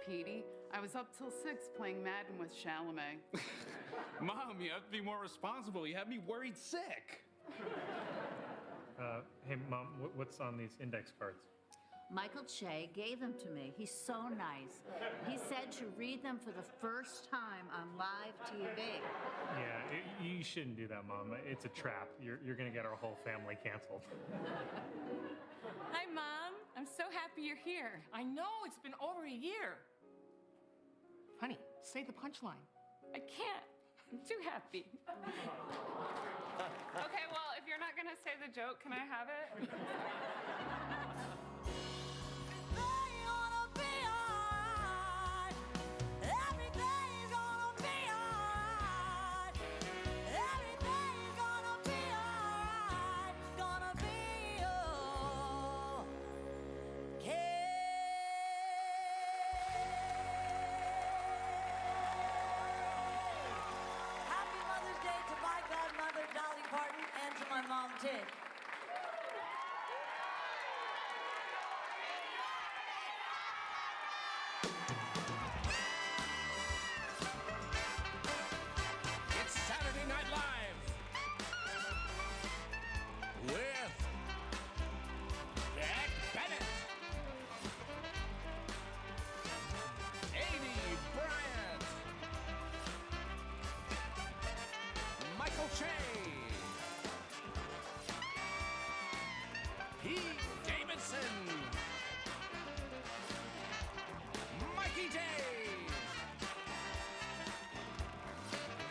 Petey. I was up till 6 playing Madden with Chalamet. Mom, you have to be more responsible. You have me worried sick. Hey, Mom, what's on these index cards? Michael Che gave them to me. He's so nice. He said to read them for the first time on live TV. Yeah, you shouldn't do that, Mom. It's a trap. You're going to get our whole family canceled. Hi, Mom. I'm so happy you're here. I know, it's been over a year. Honey, say the punchline. I can't. I'm too happy. Okay, well, if you're not gonna say the joke, can I have it? And to my mom, Tid. It's Saturday Night Live with Jack Bennett, Amy Bryant, Michael Che, Pete Davidson, Mikey Day,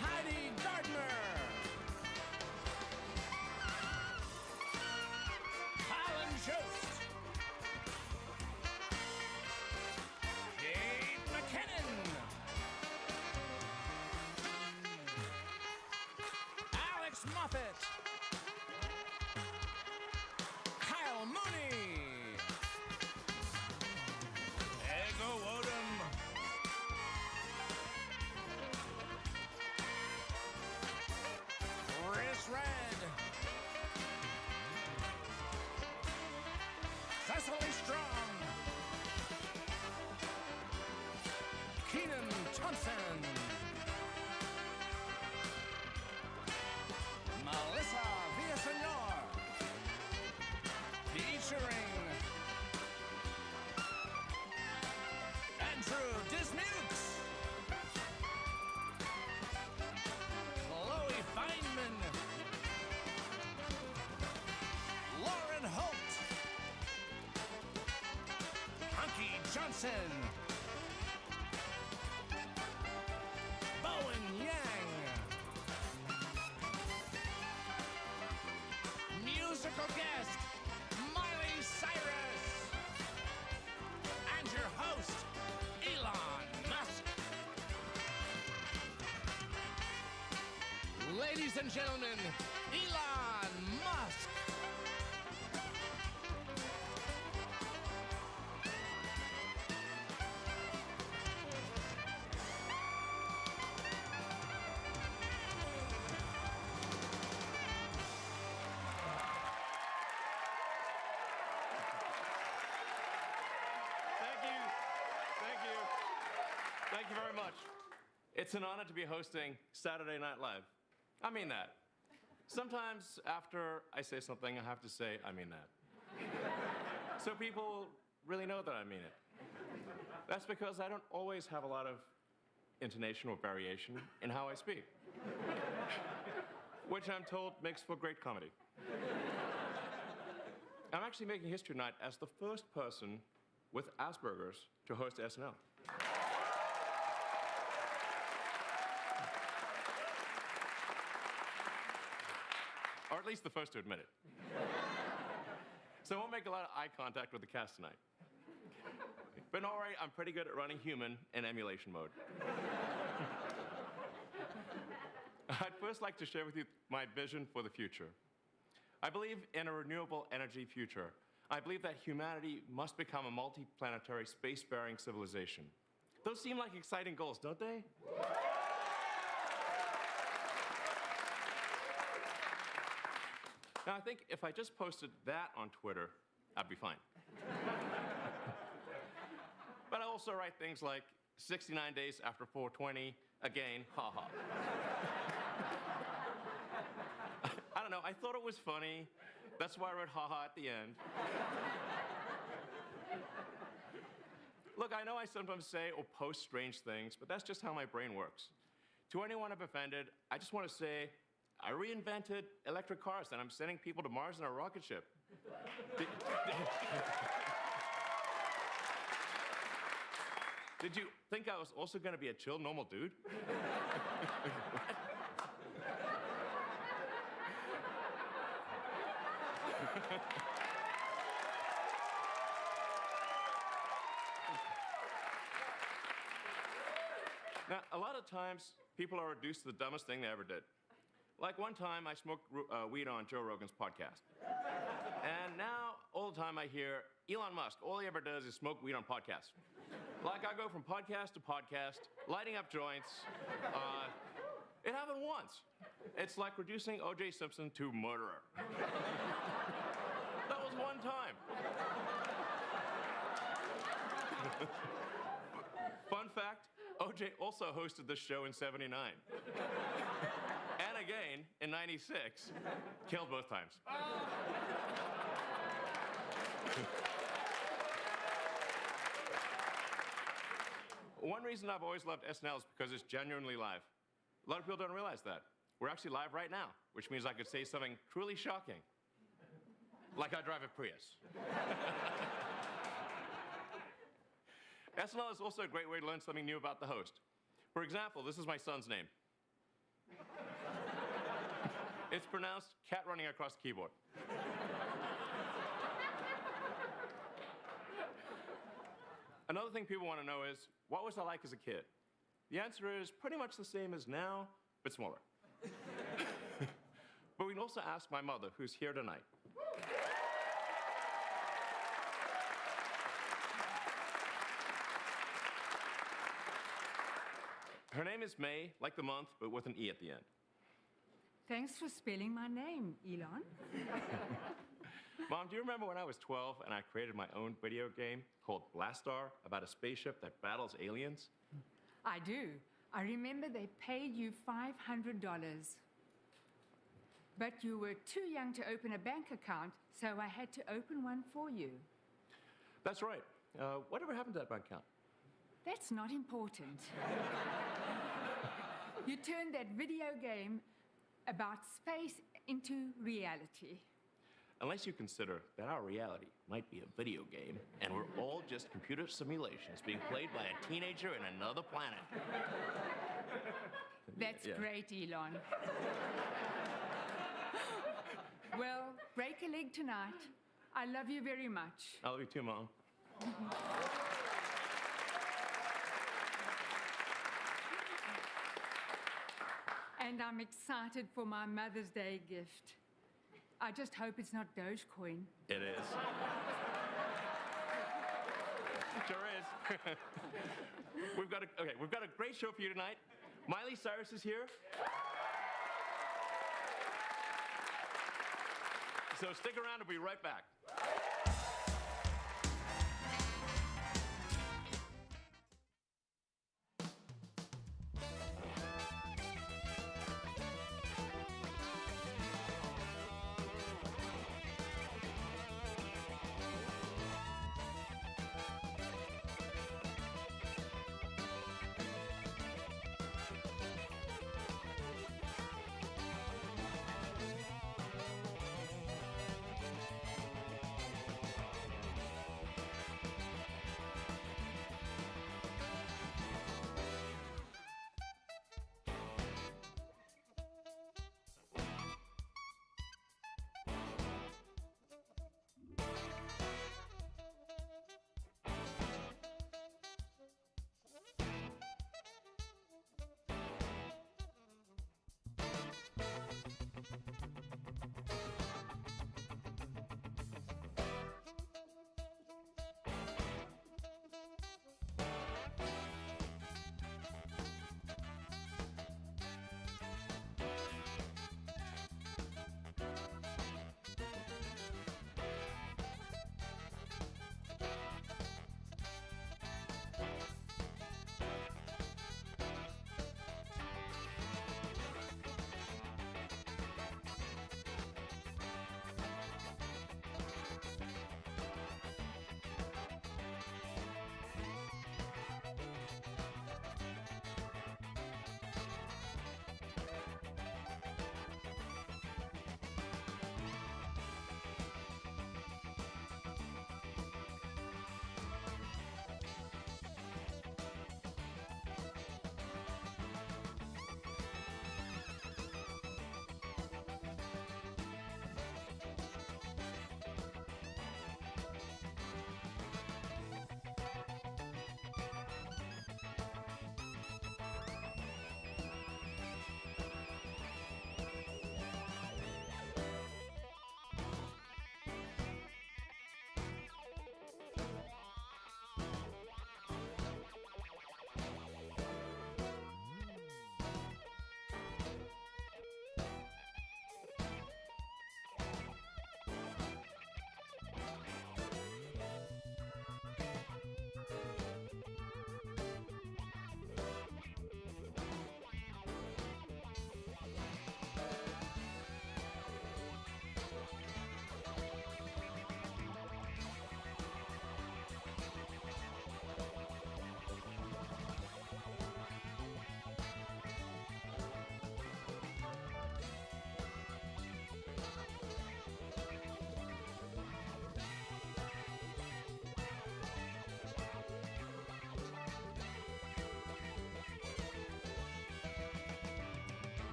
Heidi Gardner, Colin Jost, Kate McKinnon, Alex Moffat, Mooney, Ego Odom, Chris Red, Cecily Strong, Keenan Thompson, Melissa Villasenor, featuring Andrew Dismukes, Chloe Feynman, Lauren Holt, Hunky Johnson, Bowen Yang, musical guest Cyrus, and your host, Elon Musk. Ladies and gentlemen, Elon Musk. Thank you very much. It's an honor to be hosting Saturday Night Live. I mean that. Sometimes after I say something, I have to say, I mean that. So people really know that I mean it. That's because I don't always have a lot of intonation or variation in how I speak, which I'm told makes for great comedy. I'm actually making history tonight as the first person with Asperger's to host SNL. Or at least the first to admit it. So I won't make a lot of eye contact with the cast tonight. But don't worry, I'm pretty good at running human in emulation mode. I'd first like to share with you my vision for the future. I believe in a renewable energy future. I believe that humanity must become a multi-planetary, space-faring civilization. Those seem like exciting goals, don't they? Now, I think if I just posted that on Twitter, I'd be fine. But I also write things like 69 days after 420, again, haha. I don't know, I thought it was funny. That's why I wrote haha at the end. Look, I know I sometimes say or post strange things, but that's just how my brain works. To anyone I've offended, I just want to say, I reinvented electric cars and I'm sending people to Mars in a rocket ship. Did you think I was also going to be a chill, normal dude? Now, a lot of times, people are reduced to the dumbest thing they ever did. Like one time, I smoked weed on Joe Rogan's podcast. And now, all the time I hear, Elon Musk, all he ever does is smoke weed on podcasts. Like, I go from podcast to podcast, lighting up joints. It happened once. It's like reducing O.J. Simpson to murderer. That was one time. Fun fact, O.J. also hosted this show in '79. And again, in '96. Killed both times. One reason I've always loved SNL is because it's genuinely live. A lot of people don't realize that. We're actually live right now, which means I could say something truly shocking. Like I drive a Prius. SNL is also a great way to learn something new about the host. For example, this is my son's name. It's pronounced cat running across the keyboard. Another thing people want to know is, what was I like as a kid? The answer is pretty much the same as now, but smaller. But we can also ask my mother, who's here tonight. Her name is May, like the month, but with an E at the end. Thanks for spelling my name, Elon. Mom, do you remember when I was 12 and I created my own video game called Blastar about a spaceship that battles aliens? I do. I remember they paid you $500. But you were too young to open a bank account, so I had to open one for you. That's right. Whatever happened to that bank account? That's not important. You turned that video game about space into reality. Unless you consider that our reality might be a video game and we're all just computer simulations being played by a teenager in another planet. That's great, Elon. Well, break a leg tonight. I love you very much. I love you too, Mom. And I'm excited for my Mother's Day gift. I just hope it's not Dogecoin. It is. It sure is. We've got a great show for you tonight. Miley Cyrus is here. So stick around, we'll be right back.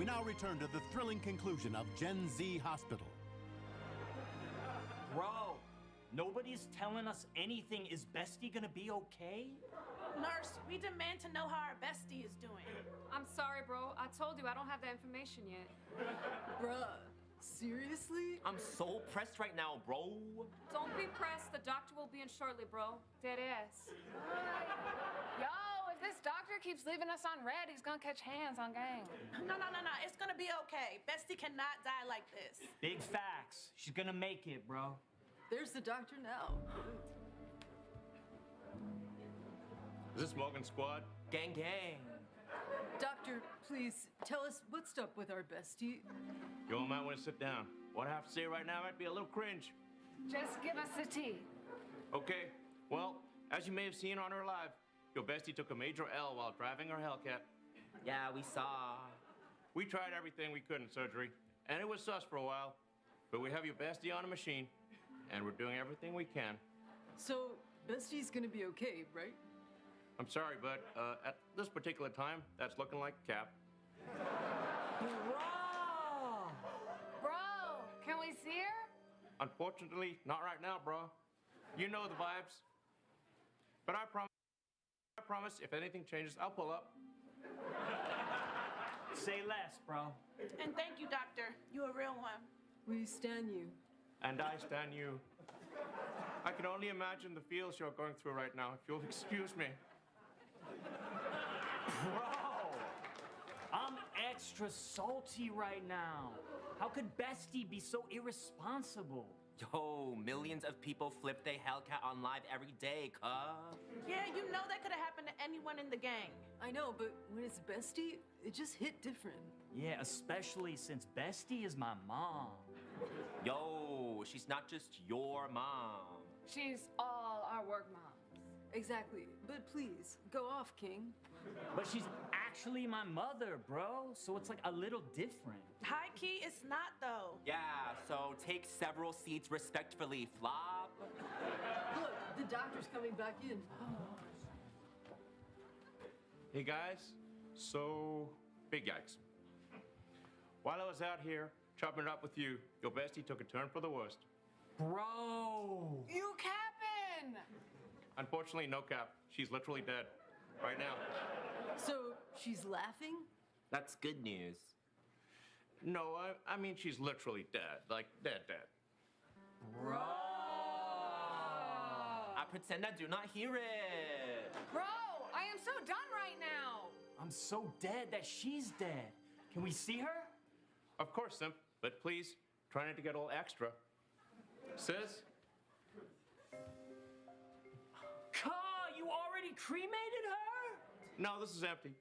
We now return to the thrilling conclusion of Gen Z Hospital. Bro, nobody's telling us anything. Is Bestie gonna be okay? Nurse, we demand to know how our bestie is doing. I'm sorry, bro. I told you I don't have that information yet. Bruh, seriously? I'm so pressed right now, bro. Don't be pressed. The doctor will be in shortly, bro. Dead ass. Yo, if this doctor keeps leaving us on red, he's gonna catch hands on gang. No. It's gonna be okay. Bestie cannot die like this. Big facts. She's gonna make it, bro. There's the doctor now. Is this Morgan Squad? Gang, gang. Doctor, please tell us what's up with our bestie. You all might want to sit down. What I have to say right now might be a little cringe. Just give us the tea. Okay, well, as you may have seen on her live, your bestie took a major L while driving her Hellcat. Yeah, we saw. We tried everything we could in surgery, and it was sus for a while. But we have your bestie on a machine, and we're doing everything we can. So, bestie's gonna be okay, right? I'm sorry, but at this particular time, that's looking like cap. Bro, can we see her? Unfortunately, not right now, bro. You know the vibes. But I promise, if anything changes, I'll pull up. Say less, bro. And thank you, doctor. You a real one. We stan you. And I stand you. I can only imagine the feels you're going through right now, if you'll excuse me. Bro, I'm extra salty right now. How could Bestie be so irresponsible? Yo, millions of people flip their Hellcat on live every day, cuh. Yeah, you know that could have happened to anyone in the gang. I know, but when it's bestie, it just hit different. Yeah, especially since Bestie is my mom. Yo, she's not just your mom. She's all our work moms. Exactly, but please, go off, King. But she's actually my mother, bro, so it's like a little different. High key, it's not though. Yeah, so take several seats respectfully, Flop. Look, the doctor's coming back in. Hey guys, so big yikes. While I was out here chopping it up with you, your bestie took a turn for the worst. Bro! You capping! Unfortunately, no cap. She's literally dead. Right now. So, she's laughing? That's good news. No, I mean she's literally dead. Like, dead. Bro! I pretend I do not hear it. Bro, I am so done right now. I'm so dead that she's dead. Can we see her? Of course, Simp, but please, try not to get all extra. Sis? You already cremated her? No, this is empty.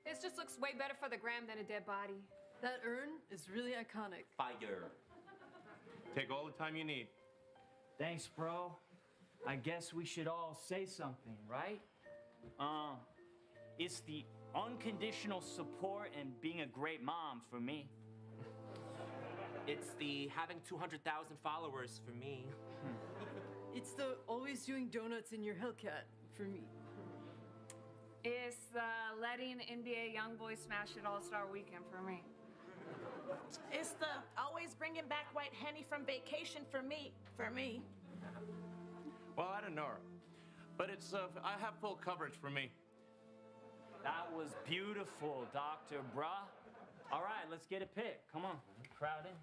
This just looks way better for the gram than a dead body. That urn is really iconic. Fire. Take all the time you need. Thanks, bro. I guess we should all say something, right? It's the unconditional support and being a great mom for me. It's the having 200,000 followers for me. It's the always doing donuts in your Hellcat for me. It's the letting NBA YoungBoy smash it All-Star Weekend for me. It's the always bringing back white Henny from vacation for me. Well, I don't know her, but it's I have full coverage for me. That was beautiful, Dr. Bruh. All right, let's get a pic. Come on, crowd in.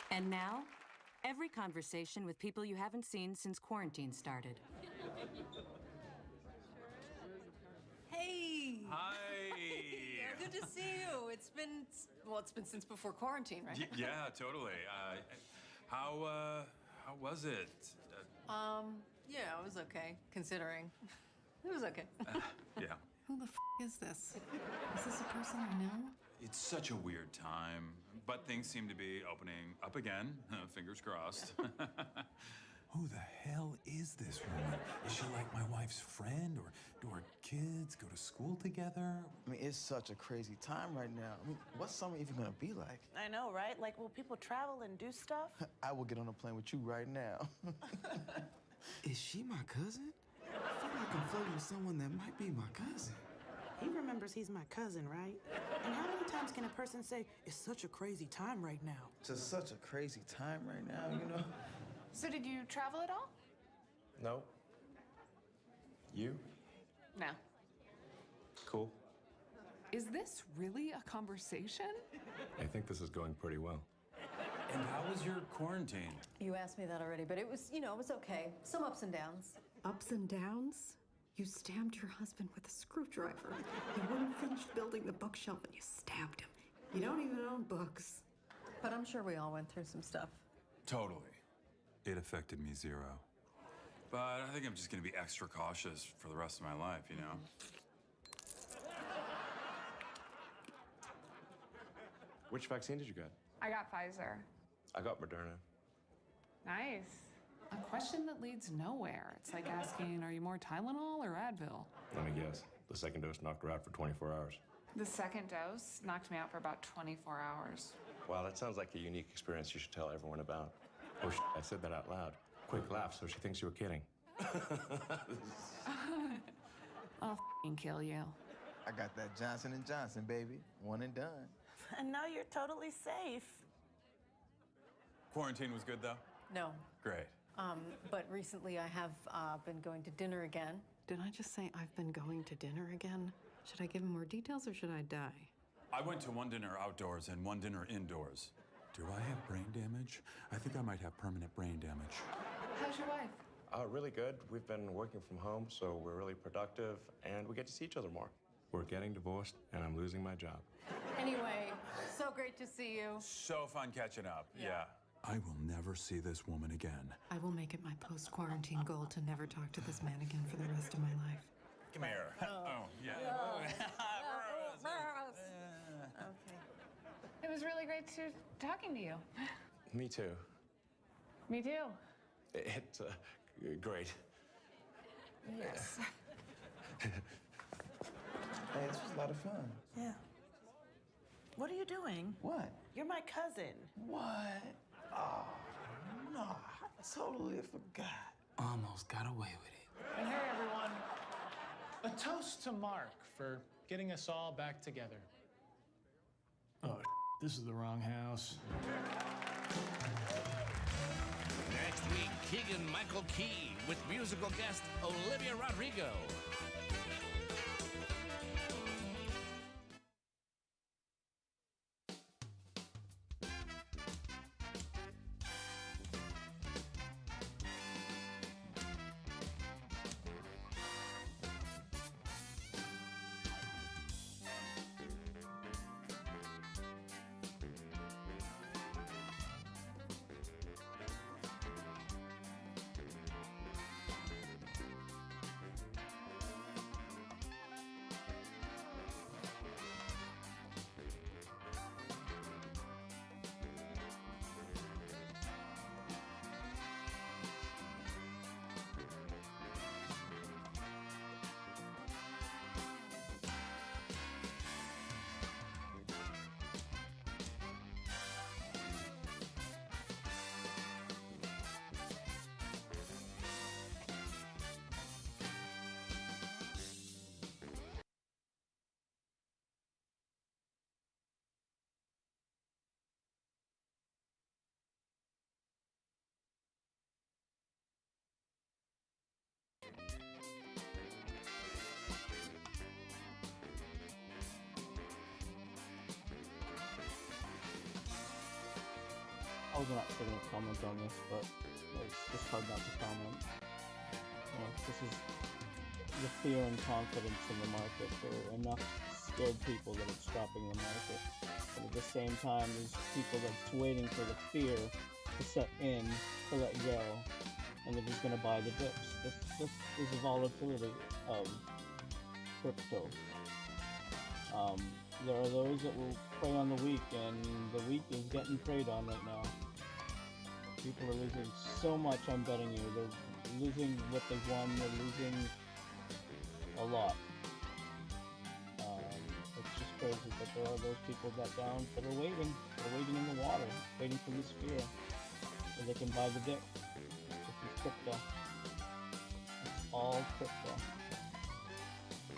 And now, every conversation with people you haven't seen since quarantine started. Hey! Hi! Good to see you. It's been since before quarantine, right? Yeah, totally. How was it? Yeah, it was okay, considering. It was okay. Yeah. Who the is this? Is this a person I know? It's such a weird time, but things seem to be opening up again. Fingers crossed. Who the hell is this woman? Is she like my wife's friend, or do our kids go to school together? I mean, it's such a crazy time right now. I mean, what's summer even gonna be like? I know, right? Like, will people travel and do stuff? I will get on a plane with you right now. Is she my cousin? I feel like I'm flirting with someone that might be my cousin. He remembers he's my cousin, right? And how many times can a person say, it's such a crazy time right now? It's just such a crazy time right now, you know? So did you travel at all? No. You? No. Cool. Is this really a conversation? I think this is going pretty well. And how was your quarantine? You asked me that already, but it was, it was okay. Some ups and downs. Ups and downs? You stabbed your husband with a screwdriver. You weren't finished building the bookshelf and you stabbed him. You don't even own books. But I'm sure we all went through some stuff. Totally. It affected me zero. But I think I'm just gonna be extra cautious for the rest of my life, you know? Which vaccine did you get? I got Pfizer. I got Moderna. Nice. A question that leads nowhere. It's like asking, are you more Tylenol or Advil? Let me guess. The second dose knocked her out for 24 hours. The second dose knocked me out for about 24 hours. Wow, that sounds like a unique experience you should tell everyone about. Oh, I said that out loud. Quick laugh so she thinks you were kidding. I'll f***ing kill you. I got that Johnson & Johnson, baby. One and done. And now you're totally safe. Quarantine was good, though? No. Great. But recently I have been going to dinner again. Did I just say I've been going to dinner again? Should I give him more details or should I die? I went to one dinner outdoors and one dinner indoors. Do I have brain damage? I think I might have permanent brain damage. How's your wife? Really good. We've been working from home, so we're really productive, and we get to see each other more. We're getting divorced, and I'm losing my job. Anyway, so great to see you. So fun catching up, yeah. I will never see this woman again. I will make it my post-quarantine goal to never talk to this man again for the rest of my life. Come here. Oh, yeah. Okay. It was really great talking to you. Me too. Me too. It's great. Yes. Hey, this was a lot of fun. Yeah. What are you doing? What? You're my cousin. What? Oh, no, I totally forgot. Almost got away with it. And hey, everyone. A toast to Mark for getting us all back together. Oh, this is the wrong house. Next week, Keegan-Michael Key with musical guest Olivia Rodrigo. I was not going to comment on this, but it's just hard not to comment. This is the fear and confidence in the market. There are enough scared people that it's stopping the market. But at the same time, there's people that's waiting for the fear to set in, to let go, and they're just going to buy the dips. This is the volatility of crypto. There are those that will prey on the weak, and the weak is getting preyed on right now. People are losing so much on betting you. They're losing what they've won. They're losing a lot. It's just crazy, but there are those people that are waiting. They're waiting in the water, waiting for this fear, so they can buy the dip. This is crypto. It's all crypto.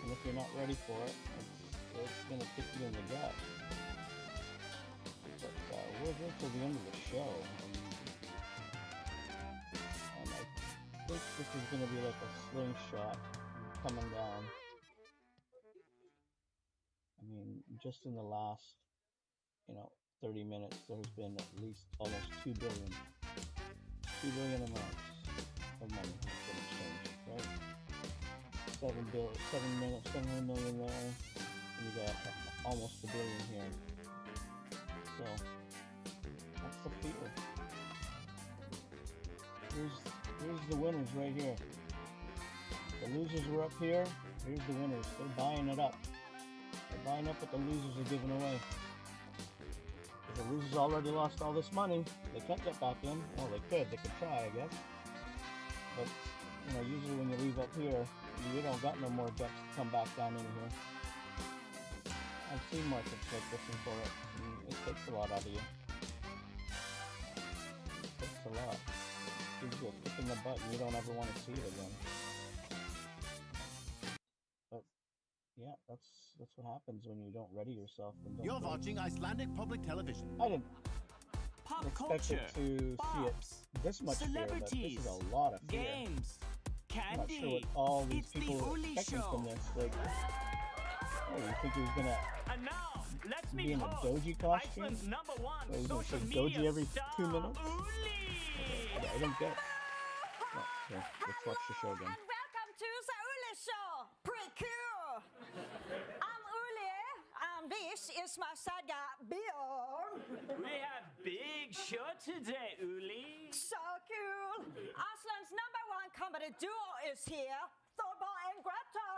And if you're not ready for it, it's gonna kick you in the gut. But we're here till the end of the show. And I think this is gonna be like a slingshot coming down. I mean, just in the last, 30 minutes, there's been at least almost 2 billion. 2 billion amounts of money has been exchanged, right? 700 million there, and you got almost a billion here. So, that's the fear. Here's the winners right here. The losers were up here, here's the winners. They're buying it up. They're buying up what the losers are giving away. If the losers already lost all this money, they can't get back in. Well, they could try, I guess. But, usually when you leave up here, you don't got no more bets to come back down into here. I've seen markets like this before. It takes a lot out of you. It takes a lot. It gives you a kick in the butt and you don't ever want to see it again. But, yeah, that's what happens when you don't ready yourself. And don't You're watching Icelandic public television. I didn't Pop expect it culture, to see it this much fear, but this is a lot of fear. games, I'm not sure candy. what all these It's the people were Uli expecting Show. from this. Like, oh, you think he was gonna And now, let's be meet in a host, Doji costume? Iceland's #1 What, he's gonna social say media Doji every star, 2 minutes? Uli. Yeah, I don't get it. Oh, here, let's watch the show again. And welcome to the Uli Show. Pretty cool. I'm Uli, and this is my side guy, Bjorn. We have big show today, Uli. So cool. Iceland's #1 comedy duo is here, Thorbo and Greta.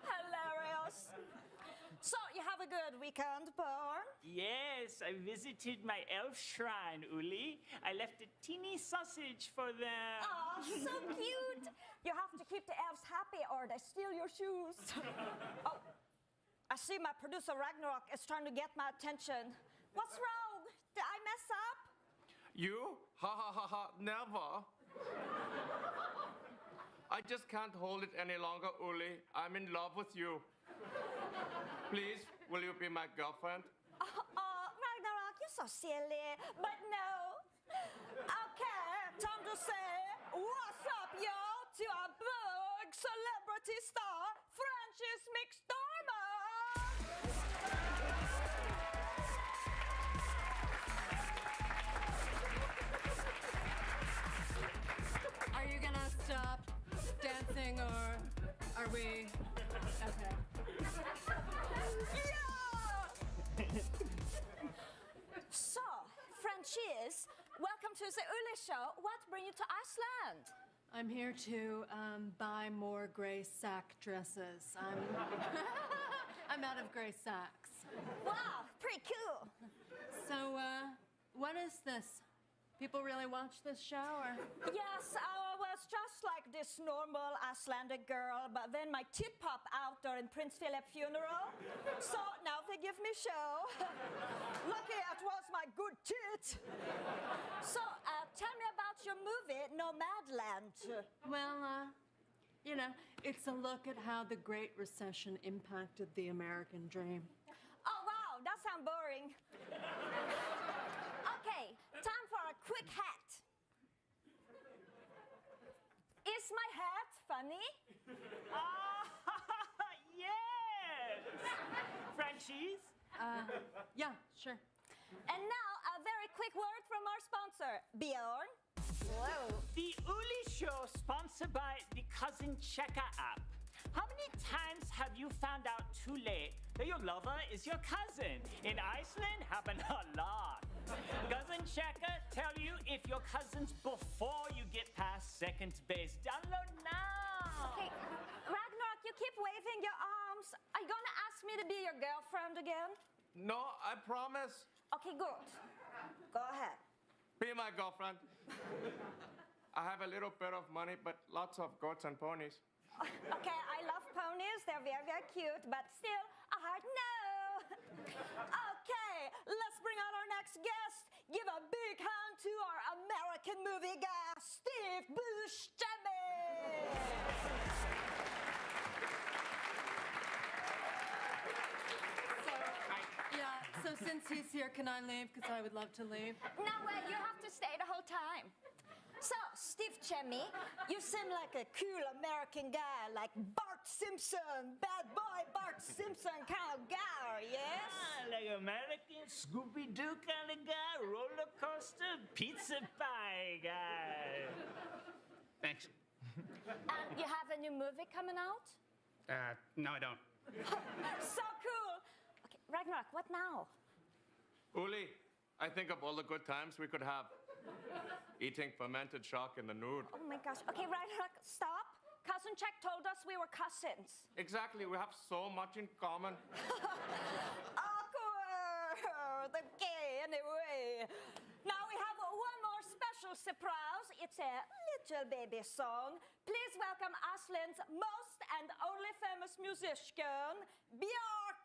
Hilarious. So, you have a good weekend, Bjorn? Yes, I visited my elf shrine, Uli. I left a teeny sausage for them. Oh, so cute. You have to keep the elves happy or they steal your shoes. Oh, I see my producer Ragnarok is trying to get my attention. What's wrong? Did I mess up? You? Ha ha ha ha, never. I just can't hold it any longer, Uli. I'm in love with you. Please, will you be my girlfriend? Ragnarok, you're so silly. But no. Okay, time to say, what's up, yo, to our big celebrity star, Francis McDormand. Are you gonna stop dancing or are we? Okay. So, Francis, welcome to the Uli Show. What brings you to Iceland? I'm here to buy more gray sack dresses. I'm out of gray sacks. Wow, pretty cool. So, what is this? People really watch this show, or? Yes, I was just like this normal Icelandic girl, but then my tit popped out during Prince Philip's funeral. So now they give me show. Lucky it was my good tit. So tell me about your movie, Nomadland. Well, it's a look at how the Great Recession impacted the American dream. Oh, wow, that sounds boring. Okay, time for a quick hat. Is my hat funny? Yes! Franchise? Yeah, sure. And now a very quick word from our sponsor, Bjorn. Whoa. The Uli Show, sponsored by the Cousin Checker app. How many times have you found out too late that your lover is your cousin? In Iceland, happen a lot. Cousin Checker tell you if your cousin's before you get past second base. Download now. Okay, Ragnarok, you keep waving your arms. Are you gonna ask me to be your girlfriend again? No, I promise. Okay, good. Go ahead. Be my girlfriend. I have a little bit of money, but lots of goats and ponies. Okay, I love ponies. They're very, very cute, but still, a hard no. Okay, let's bring out our next guest. Give a big hand to our American movie guy, Steve Buscemi. So since he's here, can I leave? Because I would love to leave. No way, you have to stay the whole time. So, Steve Buscemi, you seem like a cool American guy, like Bart Simpson, bad boy Bart Simpson kind of guy, yes? Like American Scooby-Doo kind of guy, roller coaster, pizza pie guy. Thanks. And you have a new movie coming out? No, I don't. So cool. Okay, Ragnarok, what now? Uli, I think of all the good times we could have. Eating fermented shark in the nude. Oh my gosh. Okay, Ragnarok, stop. Cousin Check told us we were cousins. Exactly, we have so much in common. Awkward. Okay, anyway. Now we have one more special surprise. It's a little baby song. Please welcome Iceland's most and only famous musician, Björk.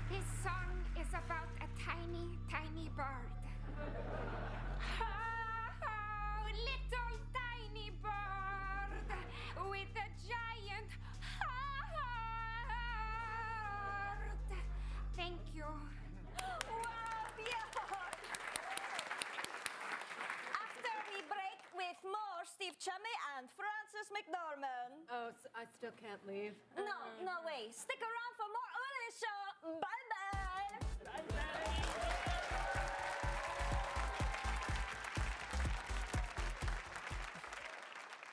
This song is about a tiny, tiny bird. Oh, little tiny bird with a giant heart. Thank you. Wow, Björk. After we break with more Steve Buscemi and Frances McDormand. Oh, so I still can't leave? No way. Stick around for more Uli Show. Bye-bye. Bye-bye.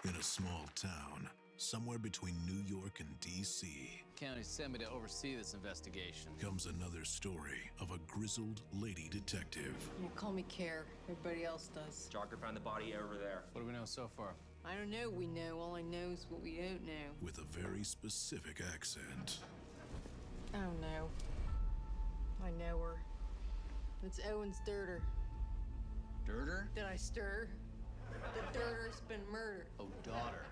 In a small town, somewhere between New York and D.C., County sent me to oversee this investigation. comes another story of a grizzled lady detective You call me Care. Everybody else does. Jogger found the body over there. What do we know so far? I don't know. We know. All I know is what we don't know. with a very specific accent. I don't know. I know her. It's Owen's dirter. Dirter? Did I stir? The dirter's been murdered. Oh, daughter.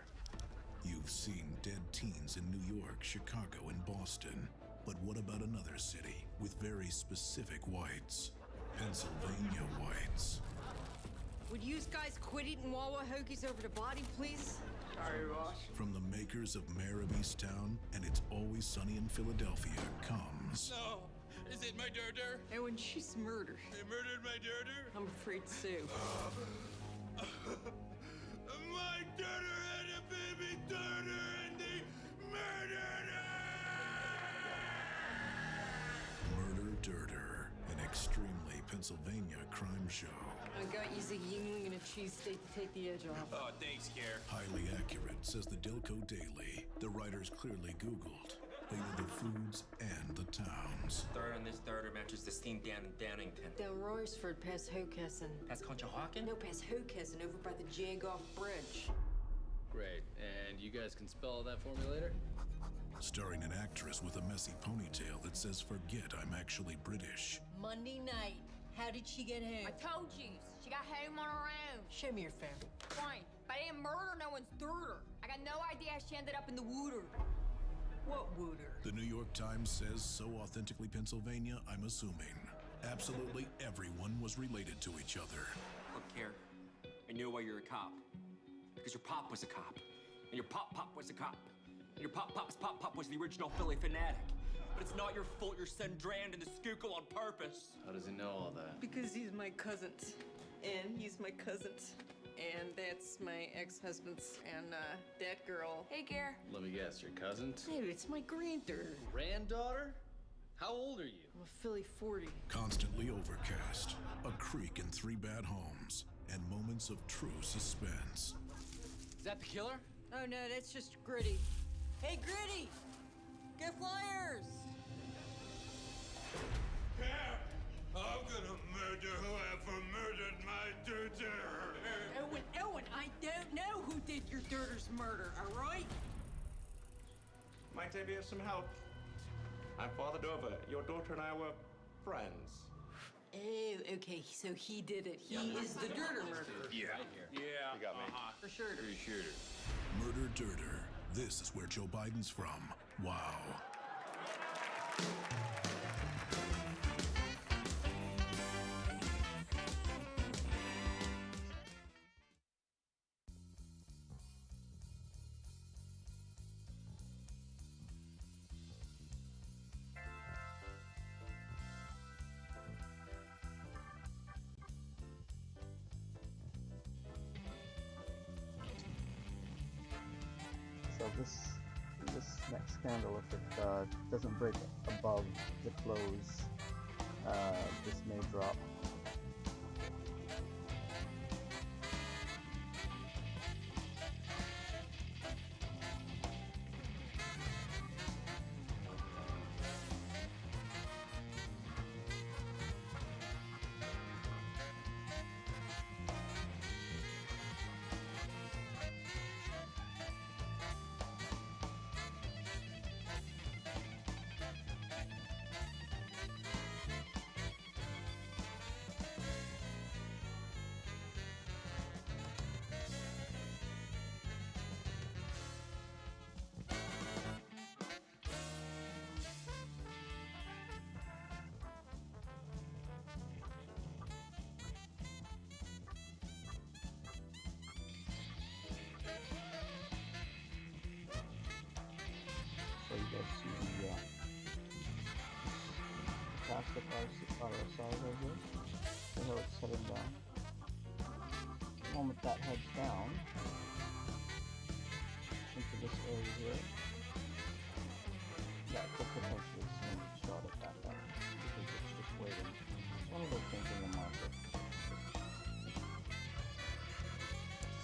You've seen dead teens in New York, Chicago, and Boston. But what about another city with very specific whites? Pennsylvania whites. Would you guys quit eating Wawa hoagies over the body, please? Sorry, Ross. From the makers of Mayor of Easttown and It's Always Sunny in Philadelphia comes No. Is it my dirter? Owen, she's murdered. They murdered my dirter? I'm afraid so. My dirter had a baby dirter and they murdered Murder Dirter, an extremely Pennsylvania crime show. I got you a Yingling and a cheesesteak to take the edge off. Oh, thanks, Care. Highly accurate, says the Dilco Daily. The writers clearly Googled. They knew the foods and the towns. Third on this dirter matches the steam down in Downington. Down Royersford, past Hokessen. That's Conshohocken? No, past Hokessen, over by the Jagoff Bridge. Great. And you guys can spell that for me later? Starring an actress with a messy ponytail that says, "Forget I'm actually British." Monday night. How did she get home? I told you, she got home on her own. Show me your phone. Fine, but I didn't murder no one's daughter. I got no idea how she ended up in the water. What wooder? The New York Times says so authentically Pennsylvania, I'm assuming. Absolutely everyone was related to each other. Look, Care, I knew why you're a cop. Because your pop was a cop. And your pop was a cop. And your pop's pop was the original Philly fanatic. But it's not your fault your son drowned in the Schuylkill on purpose. How does he know all that? Because he's my cousin. And he's my cousin. And that's my ex-husband's. And that girl. Hey, Gare. Let me guess, your cousin? Dude, it's my granddaughter. Granddaughter? How old are you? I'm a Philly 40. Constantly overcast, a creek in 3 bad homes, and moments of true suspense. Is that the killer? Oh no, that's just Gritty. Hey, Gritty! Go Flyers! Cap! I'm gonna murder whoever murdered my daughter. Owen, I don't know who did your daughter's murder, all right? Might I be of some help? I'm Father Dover. Your daughter and I were friends. Oh, okay, so he did it. He is the dirter murderer. Yeah. Yeah. You got me. For sure. Murder Dirter. This is where Joe Biden's from. Wow. So this next scandal, if it doesn't break above the close, this may drop. So you guys see the plastic RSI right here. See how it's heading down. The moment that heads down into this area here, that could potentially snapshot it back up because it's just waiting. It's one of those things in the market.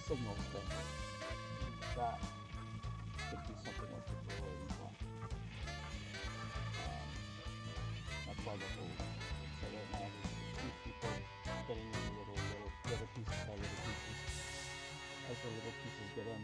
Signals thing. That could be something like people are waiting for. That's why the whole, so right now there's two people getting in little pieces by little pieces. As the little pieces get in,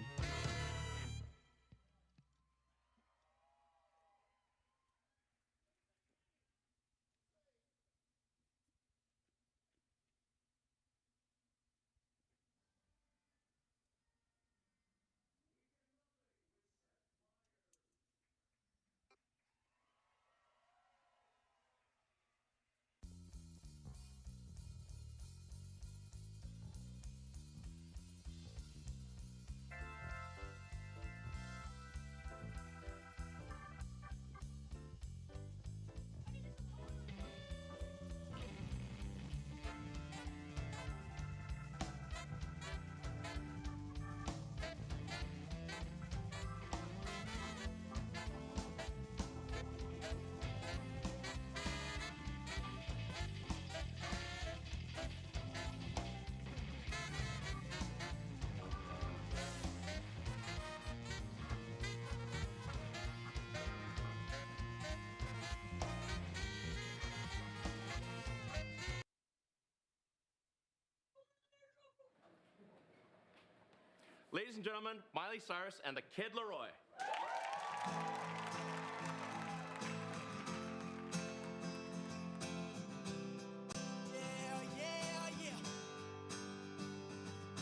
Ladies and gentlemen, Miley Cyrus and the Kid Laroi.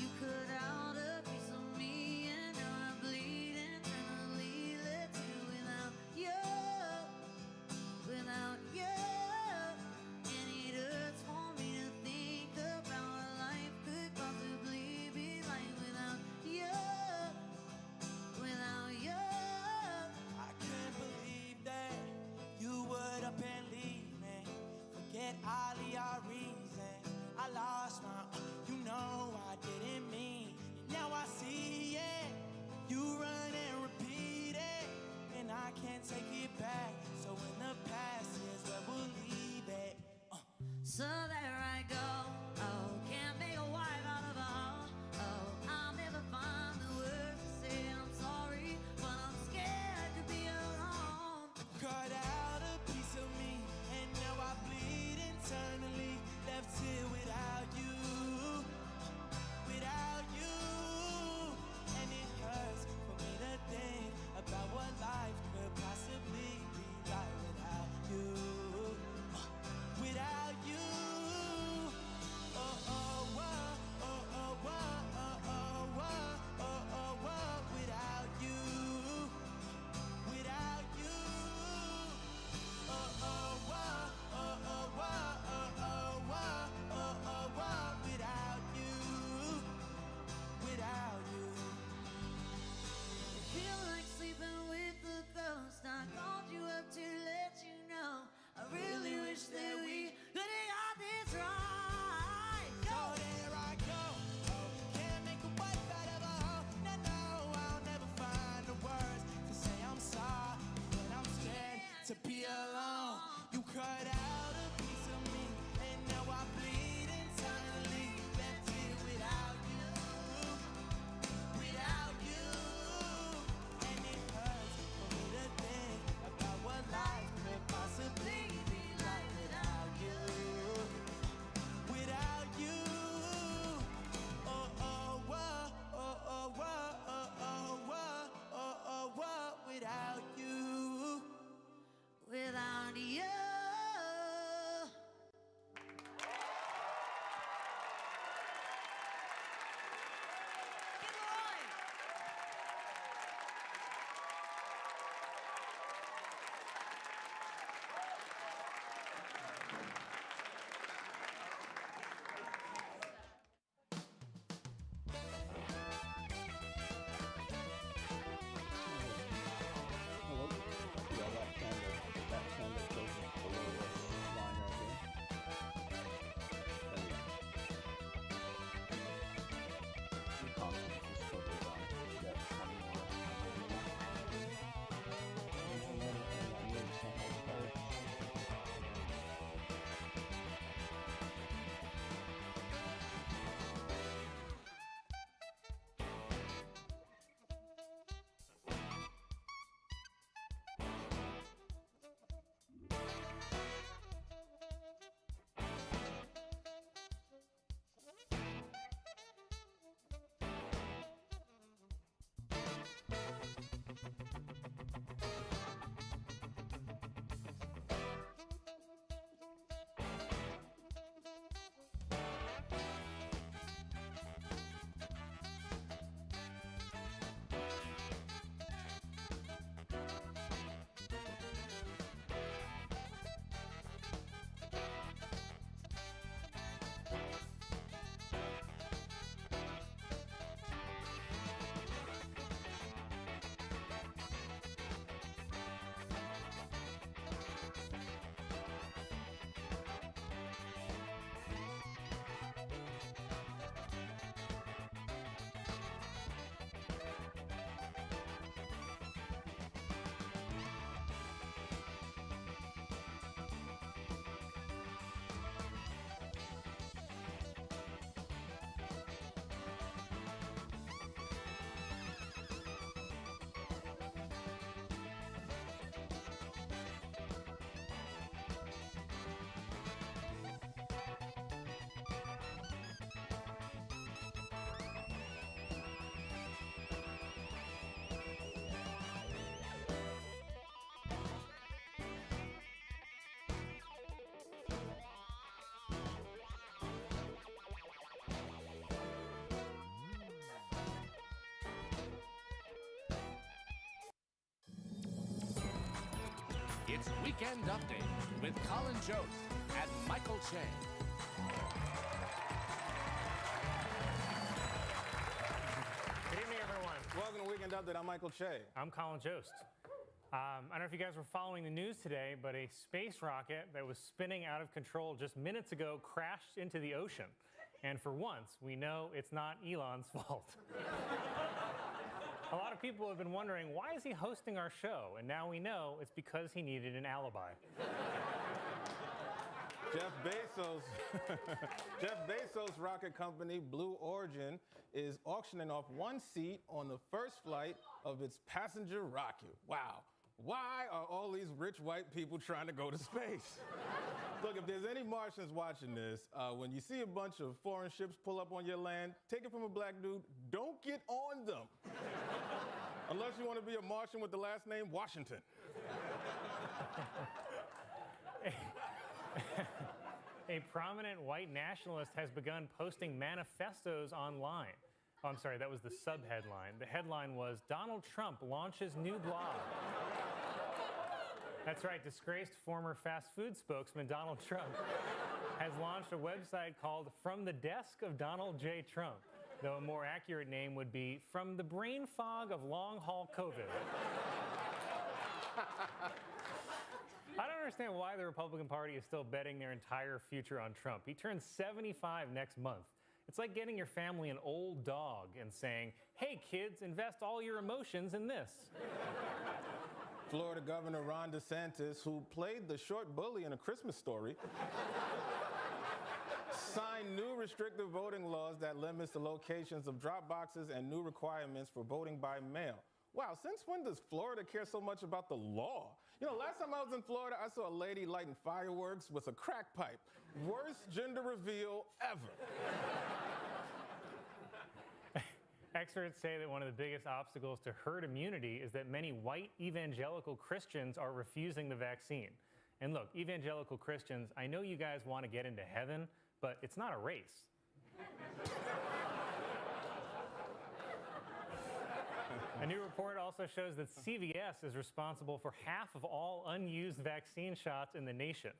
You cut out a piece of me and now I bleed internally. Let's do without you, without you. And it hurts for me to think about what life could possibly be like without you, without you. I It's Weekend Update with Colin Jost and Michael Che. Good evening, everyone. Welcome to Weekend Update. I'm Michael Che. I'm Colin Jost. I don't know if you guys were following the news today, but a space rocket that was spinning out of control just minutes ago crashed into the ocean. And for once, we know it's not Elon's fault. A lot of people have been wondering, why is he hosting our show? And now we know it's because he needed an alibi. Jeff Bezos' rocket company, Blue Origin, is auctioning off one seat on the first flight of its passenger rocket. Wow. Why are all these rich white people trying to go to space? Look, if there's any Martians watching this, when you see a bunch of foreign ships pull up on your land, take it from a black dude, don't get on them. Unless you want to be a Martian with the last name Washington. A prominent white nationalist has begun posting manifestos online. Oh, I'm sorry, that was the subheadline. The headline was, Donald Trump launches new blog. That's right, disgraced former fast food spokesman Donald Trump has launched a website called From the Desk of Donald J. Trump, though a more accurate name would be From the Brain Fog of Long-Haul COVID. I don't understand why the Republican Party is still betting their entire future on Trump. He turns 75 next month. It's like getting your family an old dog and saying, hey, kids, invest all your emotions in this. Florida Governor Ron DeSantis, who played the short bully in A Christmas Story, signed new restrictive voting laws that limits the locations of drop boxes and new requirements for voting by mail. Wow, since when does Florida care so much about the law? You know, last time I was in Florida, I saw a lady lighting fireworks with a crack pipe. Worst gender reveal ever. Experts say that one of the biggest obstacles to herd immunity is that many white evangelical Christians are refusing the vaccine. And look, evangelical Christians, I know you guys want to get into heaven, but it's not a race. A new report also shows that CVS is responsible for half of all unused vaccine shots in the nation.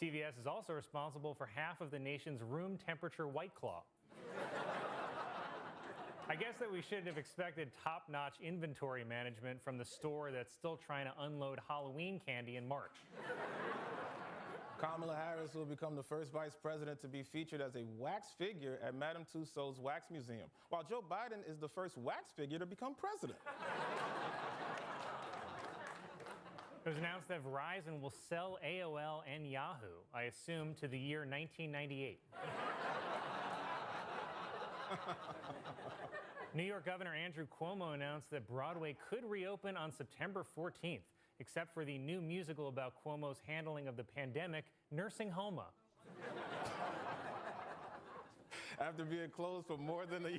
CVS is also responsible for half of the nation's room temperature White Claw. I guess that we should have expected top-notch inventory management from the store that's still trying to unload Halloween candy in March. Kamala Harris will become the first vice president to be featured as a wax figure at Madame Tussauds Wax Museum, while Joe Biden is the first wax figure to become president. It was announced that Verizon will sell AOL and Yahoo, I assume, to the year 1998. New York Governor Andrew Cuomo announced that Broadway could reopen on September 14th, except for the new musical about Cuomo's handling of the pandemic, Nursing Homa. After being closed for more than a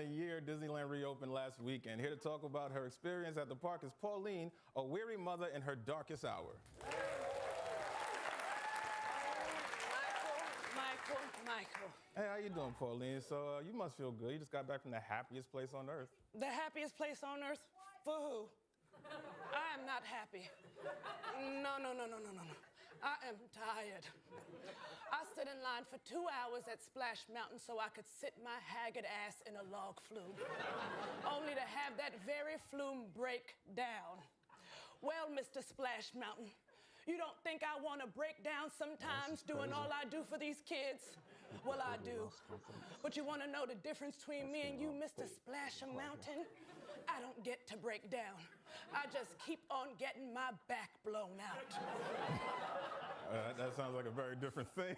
year, Disneyland reopened last weekend. Here to talk about her experience at the park is Pauline, a weary mother in her darkest hour. Michael. Hey, how you doing, Pauline? So you must feel good. You just got back from the happiest place on earth. The happiest place on earth? For who? I am not happy. No. I am tired. I stood in line for 2 hours at Splash Mountain so I could sit my haggard ass in a log flume, only to have that very flume break down. Well, Mr. Splash Mountain, you don't think I want to break down sometimes doing all I do for these kids? Well, I do. But you want to know the difference between me and you, Mr. Splash Mountain? I don't get to break down. I just keep on getting my back blown out. That sounds like a very different thing.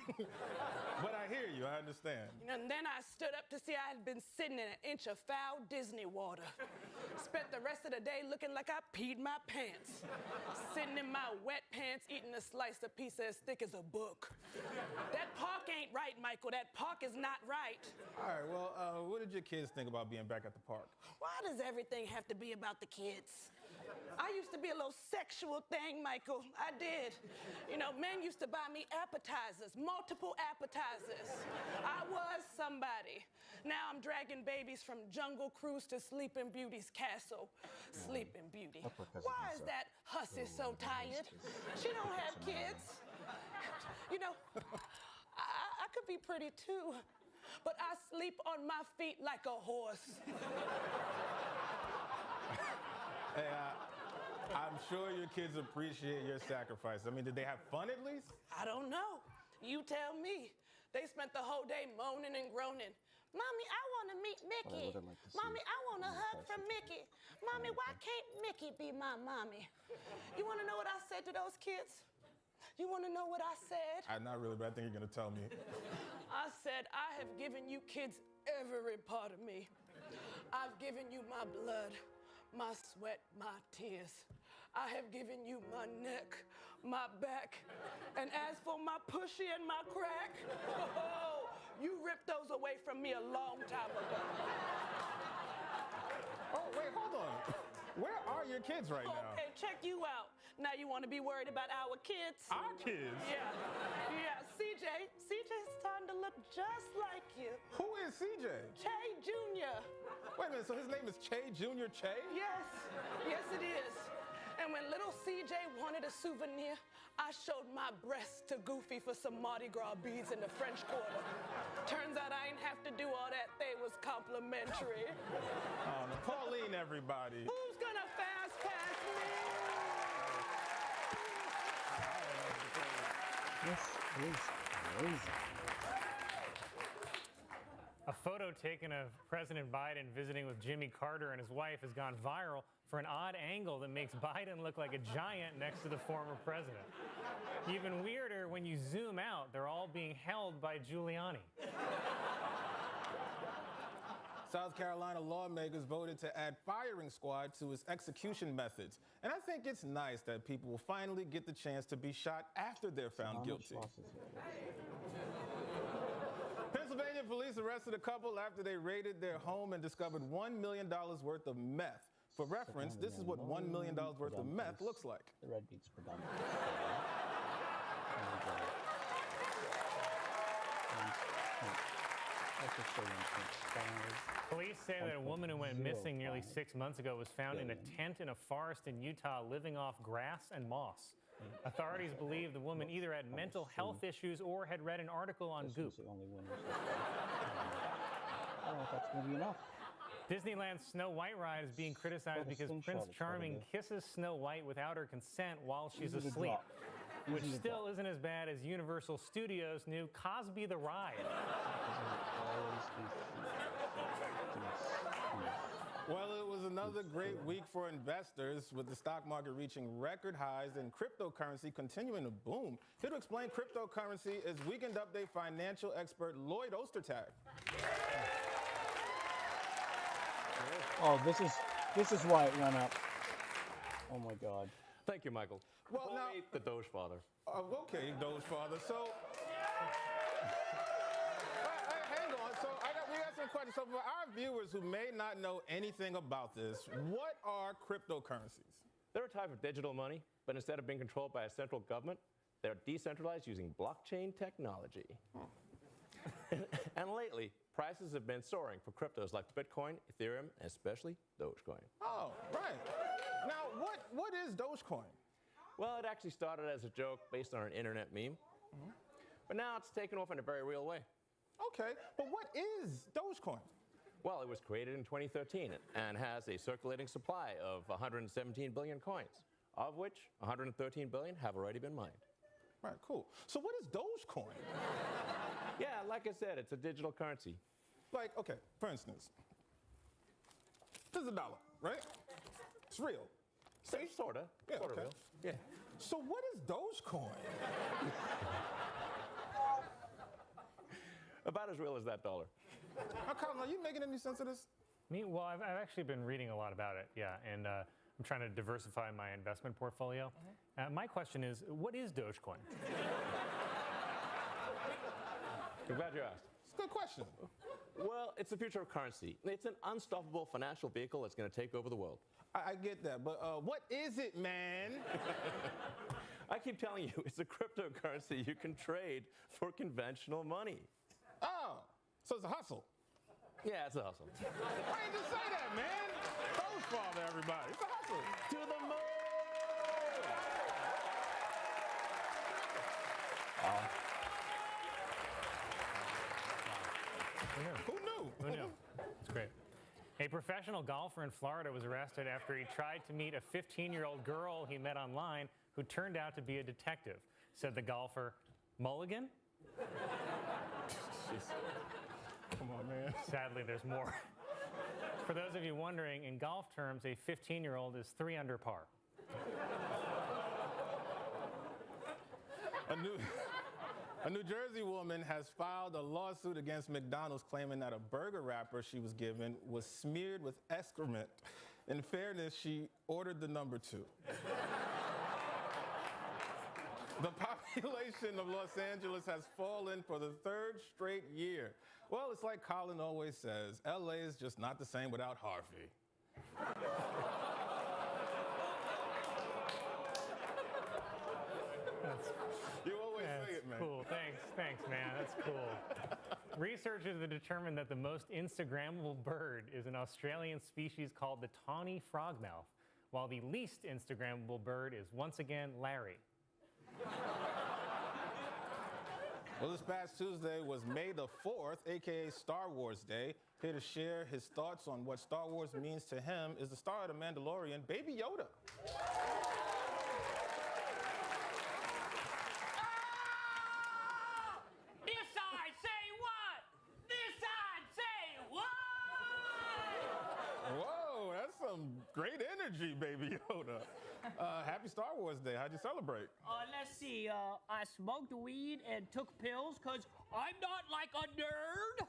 But I hear you, I understand. And then I stood up to see I had been sitting in an inch of foul Disney water. Spent the rest of the day looking like I peed my pants. Sitting in my wet pants, eating a slice of pizza as thick as a book. That park ain't right, Michael. That park is not right. All right, well, what did your kids think about being back at the park? Why does everything have to be about the kids? I used to be a little sexual thing, Michael. I did. You know, men men used to buy me appetizers, multiple appetizers. I was somebody. Now I'm dragging babies from Jungle Cruise to Sleeping Beauty's castle. Sleeping Beauty. Why is that hussy so tired? She don't have kids. You know, I could be pretty too, but I sleep on my feet like a horse. Hey, I'm sure your kids appreciate your sacrifice. I mean, did they have fun at least? I don't know. You tell me. They spent the whole day moaning and groaning. Mommy, I want to meet Mickey. Mommy, I want a hug from Mickey. Mommy, why can't Mickey be my mommy? You want to know what I said to those kids? You want to know what I said? Not really, but I think you're going to tell me. I said, I have given you kids every part of me. I've given you my blood, my sweat, my tears. I have given you my neck, my back, and as for my pushy and my crack, oh, you ripped those away from me a long time ago. Oh, wait, hold on. Where are your kids right now? Okay, check you out. Now you want to be worried about our kids? Our kids? Yeah, CJ's starting to look just like you. Who is CJ? Che Jr. Wait a minute, so his name is Che Jr. Che? Yes, it is. And when little CJ wanted a souvenir, I showed my breasts to Goofy for some Mardi Gras beads in the French Quarter. Turns out I ain't have to do all that. They was complimentary. Pauline, everybody. Who's gonna fast pass me? This is crazy. A photo taken of President Biden visiting with Jimmy Carter and his wife has gone viral for an odd angle that makes Biden look like a giant next to the former president. Even weirder, when you zoom out, they're all being held by Giuliani. South Carolina lawmakers voted to add firing squad to its execution methods. And I think it's nice that people will finally get the chance to be shot after they're found guilty. Pennsylvania police arrested a couple after they raided their home and discovered $1 million worth of meth. For reference, this is what $1 million worth of meth looks like. The red beaks predominantly. Police say that a woman who went missing nearly 6 months ago was found in a tent in a forest in Utah living off grass and moss. Authorities believe the woman either had mental health issues or had read an article on Goop. I don't know if that's going to be enough. Disneyland's Snow White ride is being criticized because Prince Charming kisses Snow White without her consent while she's asleep, which still isn't as bad as Universal Studios' new Cosby the Ride. Well, it was another great week for investors, with the stock market reaching record highs and cryptocurrency continuing to boom. Here to explain cryptocurrency is Weekend Update financial expert Lloyd Ostertag. Oh, this is why it went up. Oh my God. Thank you, Michael. Well, now the Doge Father. Okay, Doge Father. So, hang on. So we got some questions. So for our viewers who may not know anything about this, what are cryptocurrencies? They're a type of digital money, but instead of being controlled by a central government, they're decentralized using blockchain technology. And lately, prices have been soaring for cryptos like Bitcoin, Ethereum, and especially Dogecoin. Oh, right. Now, what is Dogecoin? Well, it actually started as a joke based on an internet meme, but now it's taken off in a very real way. Okay, but what is Dogecoin? Well, it was created in 2013 and has a circulating supply of 117 billion coins, of which 113 billion have already been mined. Right, cool. So what is Dogecoin? Yeah, like I said, it's a digital currency. Like, okay, for instance, this is $1, right? It's real. See? Sorta. Yeah, Sorta okay. real. Yeah. So what is Dogecoin? About as real as that dollar. Now, Colin, are you making any sense of this? Well, I've actually been reading a lot about it, yeah, and I'm trying to diversify my investment portfolio. My question is, what is Dogecoin? I'm glad you asked. a good question. Well, it's the future of currency. It's an unstoppable financial vehicle that's going to take over the world. I get that, but what is it, man? I keep telling you, it's a cryptocurrency you can trade for conventional money. Oh, so it's a hustle. Yeah, it's a hustle. Why didn't you say that, man? Toast fall to everybody. It's a hustle. To the moon! Who knew? Who knew? It's great. A professional golfer in Florida was arrested after he tried to meet a 15-year-old girl he met online who turned out to be a detective. Said the golfer, Mulligan? Come on, man. Sadly, there's more. For those of you wondering, in golf terms, a 15-year-old is 3 under par. A New Jersey woman has filed a lawsuit against McDonald's claiming that a burger wrapper she was given was smeared with excrement. In fairness, she ordered the number 2. The population of Los Angeles has fallen for the 3rd straight year. Well, it's like Colin always says, LA is just not the same without Harvey. You always say it, man. Cool. Thanks, man. That's cool. Researchers have determined that the most Instagrammable bird is an Australian species called the tawny frogmouth, while the least Instagrammable bird is once again Larry. Well, this past Tuesday was May the 4th, aka Star Wars Day. Here to share his thoughts on what Star Wars means to him is the star of The Mandalorian, Baby Yoda. This side say what? This side say what? Whoa, that's some great energy, Baby Yoda. Happy Star Wars Day. How'd you celebrate? Let's see. I smoked weed and took pills because I'm not like a nerd.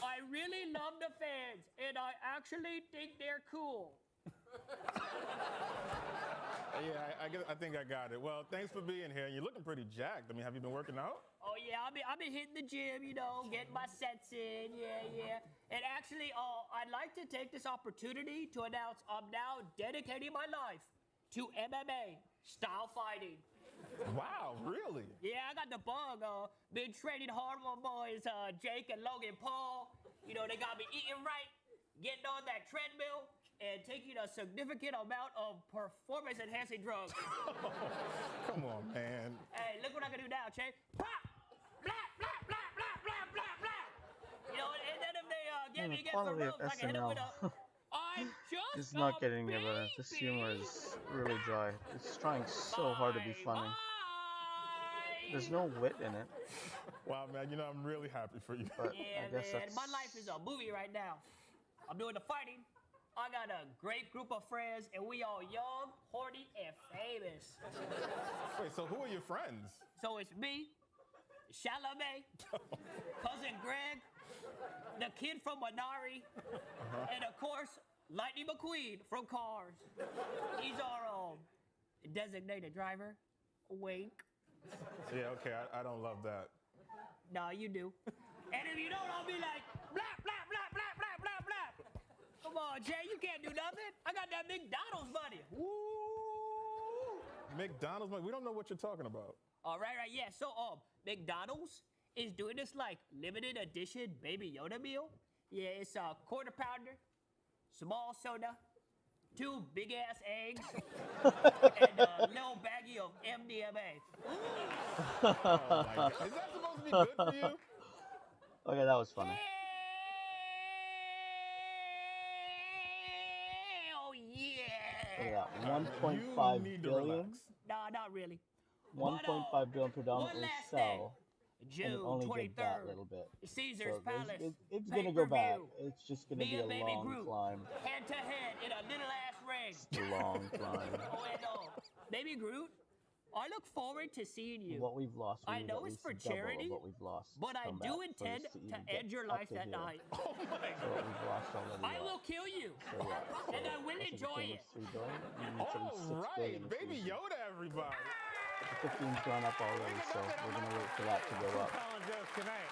I really love the fans, and I actually think they're cool. Yeah, I think I got it. Well, thanks for being here. You're looking pretty jacked. I mean, have you been working out? Oh yeah, I've been hitting the gym, getting my sets in, yeah. And actually, I'd like to take this opportunity to announce I'm now dedicating my life to MMA, style fighting. Wow, really? Yeah, I got the bug. Been training hard with my boys, Jake and Logan Paul. They got me eating right, getting on that treadmill, and taking a significant amount of performance-enhancing drugs. Come on, man. Hey, look what I can do now, Che. Pop! Blah, blah, blah, blah, blah, blah, blah. And then if they get me against the ropes, I can hit them with a... I'm just It's not getting me, but this humor is really dry. It's trying so hard to be funny. There's no wit in it. Wow, man, I'm really happy for you. But yeah, I guess man, that's... my life is a movie right now. I'm doing the fighting. I got a great group of friends, and we all young, horny, and famous. Wait, so who are your friends? So it's me, Chalamet, cousin Greg, the kid from Minari, and of course, Lightning McQueen from Cars. He's our designated driver. Wink. Yeah, okay, I don't love that. No, you do. And if you don't, I'll be like, blah, blah, blah, blah, blah, blah, blah. Come on, Jay, you can't do nothing. I got that McDonald's money. Woo! McDonald's money? We don't know what you're talking about. All right, yeah. So, McDonald's is doing this, limited edition Baby Yoda meal. Yeah, it's a quarter pounder, small soda, 2 big-ass eggs, and a little baggie of MDMA. Oh, my God. Is that supposed to be good for you? Okay, that was funny. Hell yeah! Look at that, 1.5 billion. Nah, not really. 1.5 billion predominantly sell. June and only 23rd, did that little bit. Caesar's So Palace. it's gonna go back. pay-per-view. It's just gonna be a Baby long Groot, climb. head to head in a little ass ring. It's a long climb. Oh, and Baby Groot, I look forward to seeing you. What we've lost, we I need know at it's least for double charity, of what we've lost. but I come do back for intend us to even end get your up life to that here. night. Oh my So what we've lost already. I will kill you, So yeah. and I will What's enjoy became it. of 3 billion? You need to All be 6 right, billion this Baby season. Yoda, everybody. The 15's gone up already, so we're gonna wait for that to go up. Colin Jost, good night.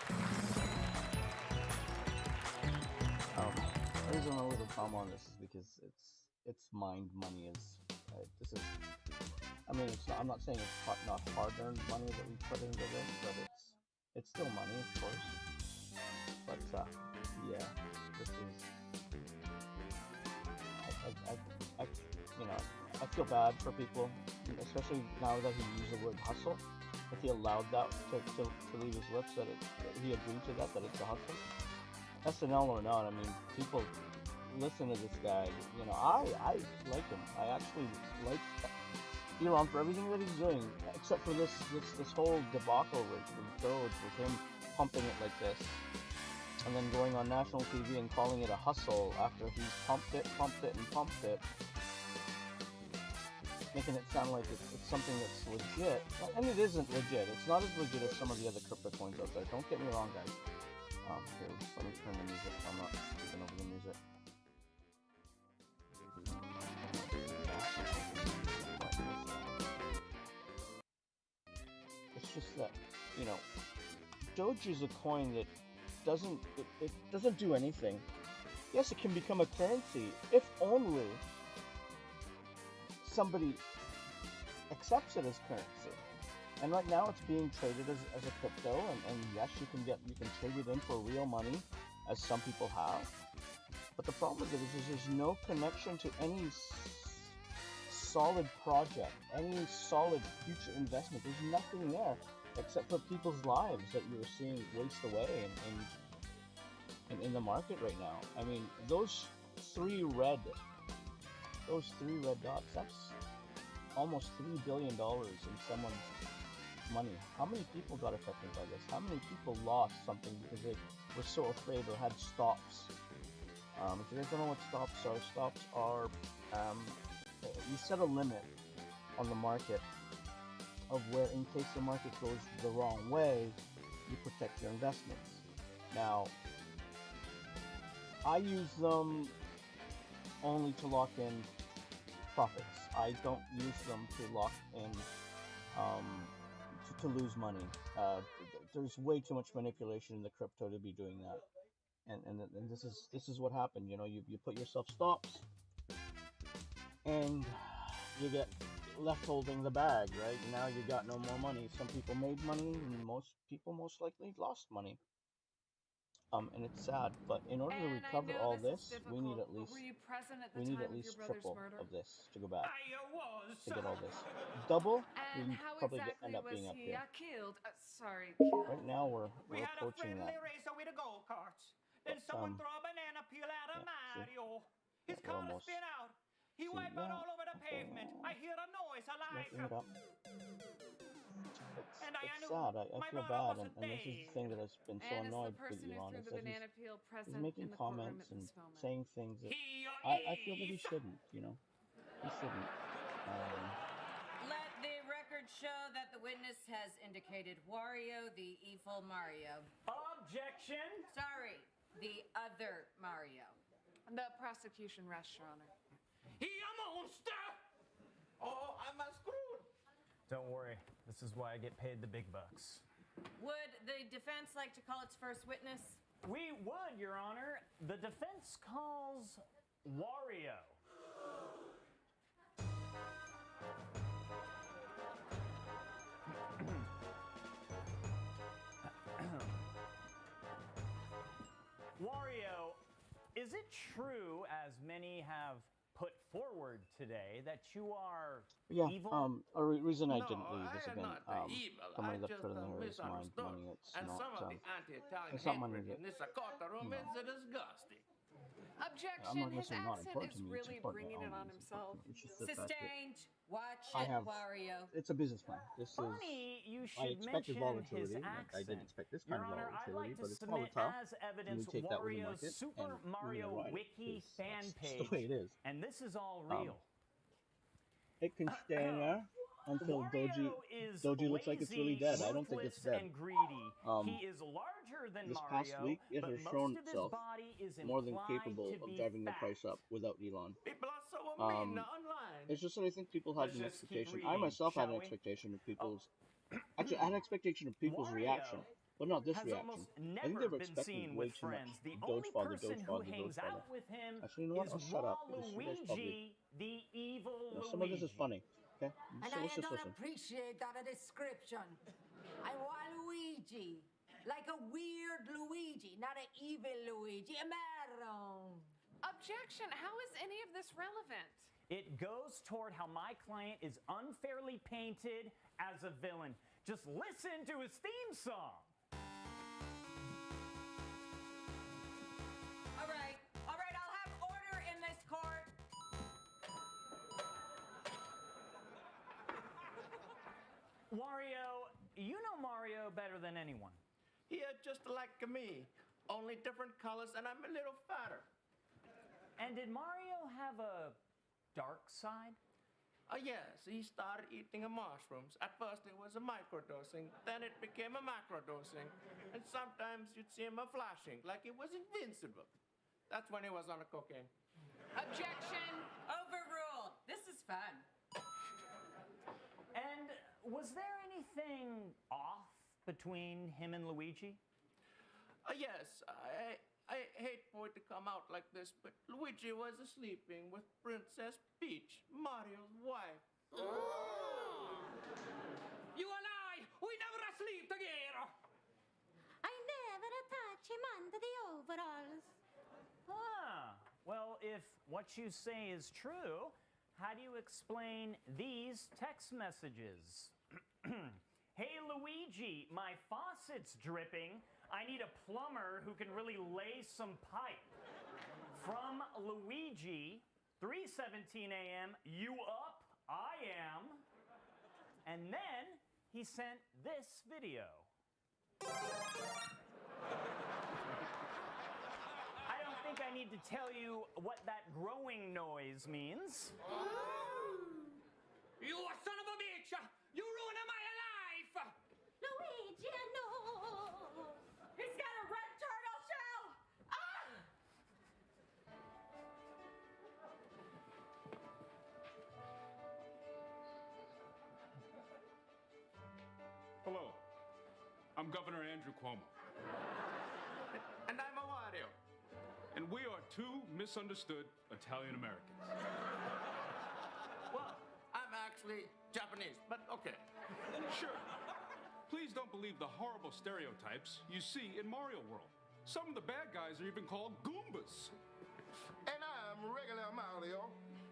The reason I'm a little calm on this is because it's mined money. This is. I mean, it's not, I'm not saying it's not hard-earned money that we put into this, but it's still money, of course. But yeah, this is. I you know, I feel bad for people, especially now that he used the word hustle. If he allowed that to leave his lips, that he agreed to that it's a hustle. SNL or not, I mean, people listen to this guy. You know, I like him. I actually like Elon for everything that he's doing, except for this whole debacle with Doge, with him pumping it like this, and then going on national TV and calling it a hustle after he's pumped it, making it sound like it's something that's legit, and it isn't legit. It's not as legit as some of the other crypto coins out there. Don't get me wrong, guys. Here, let me turn the music. I'm not speaking over the music. It's just that, you know, Doge is a coin that it doesn't do anything. Yes, it can become a currency if only somebody accepts it as currency. And right now it's being traded as a crypto, and yes, you can trade it in for real money, as some people have. But the problem with it is there's no connection to any solid project, any solid future investment. There's nothing there except for people's lives that you're seeing waste away in the market right now. I mean, those three red dots, that's almost $3 billion in someone's money. How many people got affected by this? How many people lost something because they were so afraid or had stops? If you guys don't know what stops are you set a limit on the market of where, in case the market goes the wrong way, you protect your investments. Now, I use them only to lock in profits. I don't use them to lock in to lose money. There's way too much manipulation in the crypto to be doing that. And this is what happened. You know, you put yourself stops, and you get left holding the bag, right? Now you got no more money. Some people made money, and most people most likely lost money. And it's sad, but in order to recover all this, we need at least triple of this to go back to get all this. Double, we probably end up being up here. Right now we're approaching that. With a go-kart. Then someone throw a banana peel at a Mario. His car spin out. He wiped out all over the pavement. I hear a noise like. It's sad. I feel bad, and this is the thing that has been so annoyed with Elon, is that he's making comments and saying things that I feel that he shouldn't, you know? He shouldn't. Let the record show that the witness has indicated Wario, the evil Mario. Objection! Sorry, the other Mario. The prosecution rests, Your Honor. He a monster! Oh, I'm a screwed! Don't worry, this is why I get paid the big bucks. Would the defense like to call its first witness? We would, Your Honor. The defense calls Wario. Wario, is it true, as many have put forward today, that you are evil? A reason I didn't leave is again, the money that put in there is mine money. It's not money that, Objection. I'm not gonna His say not accent important is to me. It's really important bringing to it all on of us. himself. It's just the fact that Sustained. Watch I it, have, Wario. it's a business plan. This Funny, you I should expected mention his volatility. accent. I didn't expect this Your kind of Honor, I'd volatility, like but to it's submit volatile. as evidence take that with the Wario's market, Super and we're Mario gonna ride it, Wiki 'cause fan that's page. the way it is. And this is all real. It can stay in there until Wario is Doji looks like it's really lazy, dead. I don't think it's ruthless, dead. and greedy. He is larger than this Mario, past week, it but has most shown of his itself body is more than implied capable to of be driving the fat. price up without Elon. People are so mean online. It's just that I think people had Let's an just keep expectation. I reading, myself had shall an we? expectation of people's. Actually, I had an expectation of people's Wario reaction, but not this has reaction. almost I think they never were been expecting seen way with too much. friends. The only person who hangs out with him Actually, you know what? is I'll shut up because you guys probably. Waluigi, the evil Luigi. Some of this is funny. Okay, And so I let's just don't listen. appreciate that description. I'm Waluigi. Like a weird Luigi, not an evil Luigi. Am I wrong? Objection. How is any of this relevant? It goes toward how my client is unfairly painted as a villain. Just listen to his theme song. All right, I'll have order in this court. Wario, you know Mario better than anyone. Yeah, just like me. Only different colors, and I'm a little fatter. And did Mario have a dark side? Yes, he started eating mushrooms. At first it was a microdosing, then it became a macrodosing. And sometimes you'd see him flashing like he was invincible. That's when he was on a cocaine. Objection. Overruled. This is fun. And was there anything off between him and Luigi? Yes, I hate for it to come out like this, but Luigi was sleeping with Princess Peach, Mario's wife. You and I, we never sleep together. I never touch him under the overalls. Ah, well, if what you say is true, how do you explain these text messages? Hey, Luigi, my faucet's dripping. I need a plumber who can really lay some pipe. From Luigi, 3:17 a.m., you up? I am. And then he sent this video. I don't think I need to tell you what that growing noise means. You son of a bitch! You ruined my life! Luigi, no! He's got a red turtle shell! Ah! Hello. I'm Governor Andrew Cuomo. And I'm a Wario. And we are two misunderstood Italian Americans. Well, I'm actually Japanese, but okay. Sure. Please don't believe the horrible stereotypes you see in Mario World. Some of the bad guys are even called Goombas. And I'm regular Mario.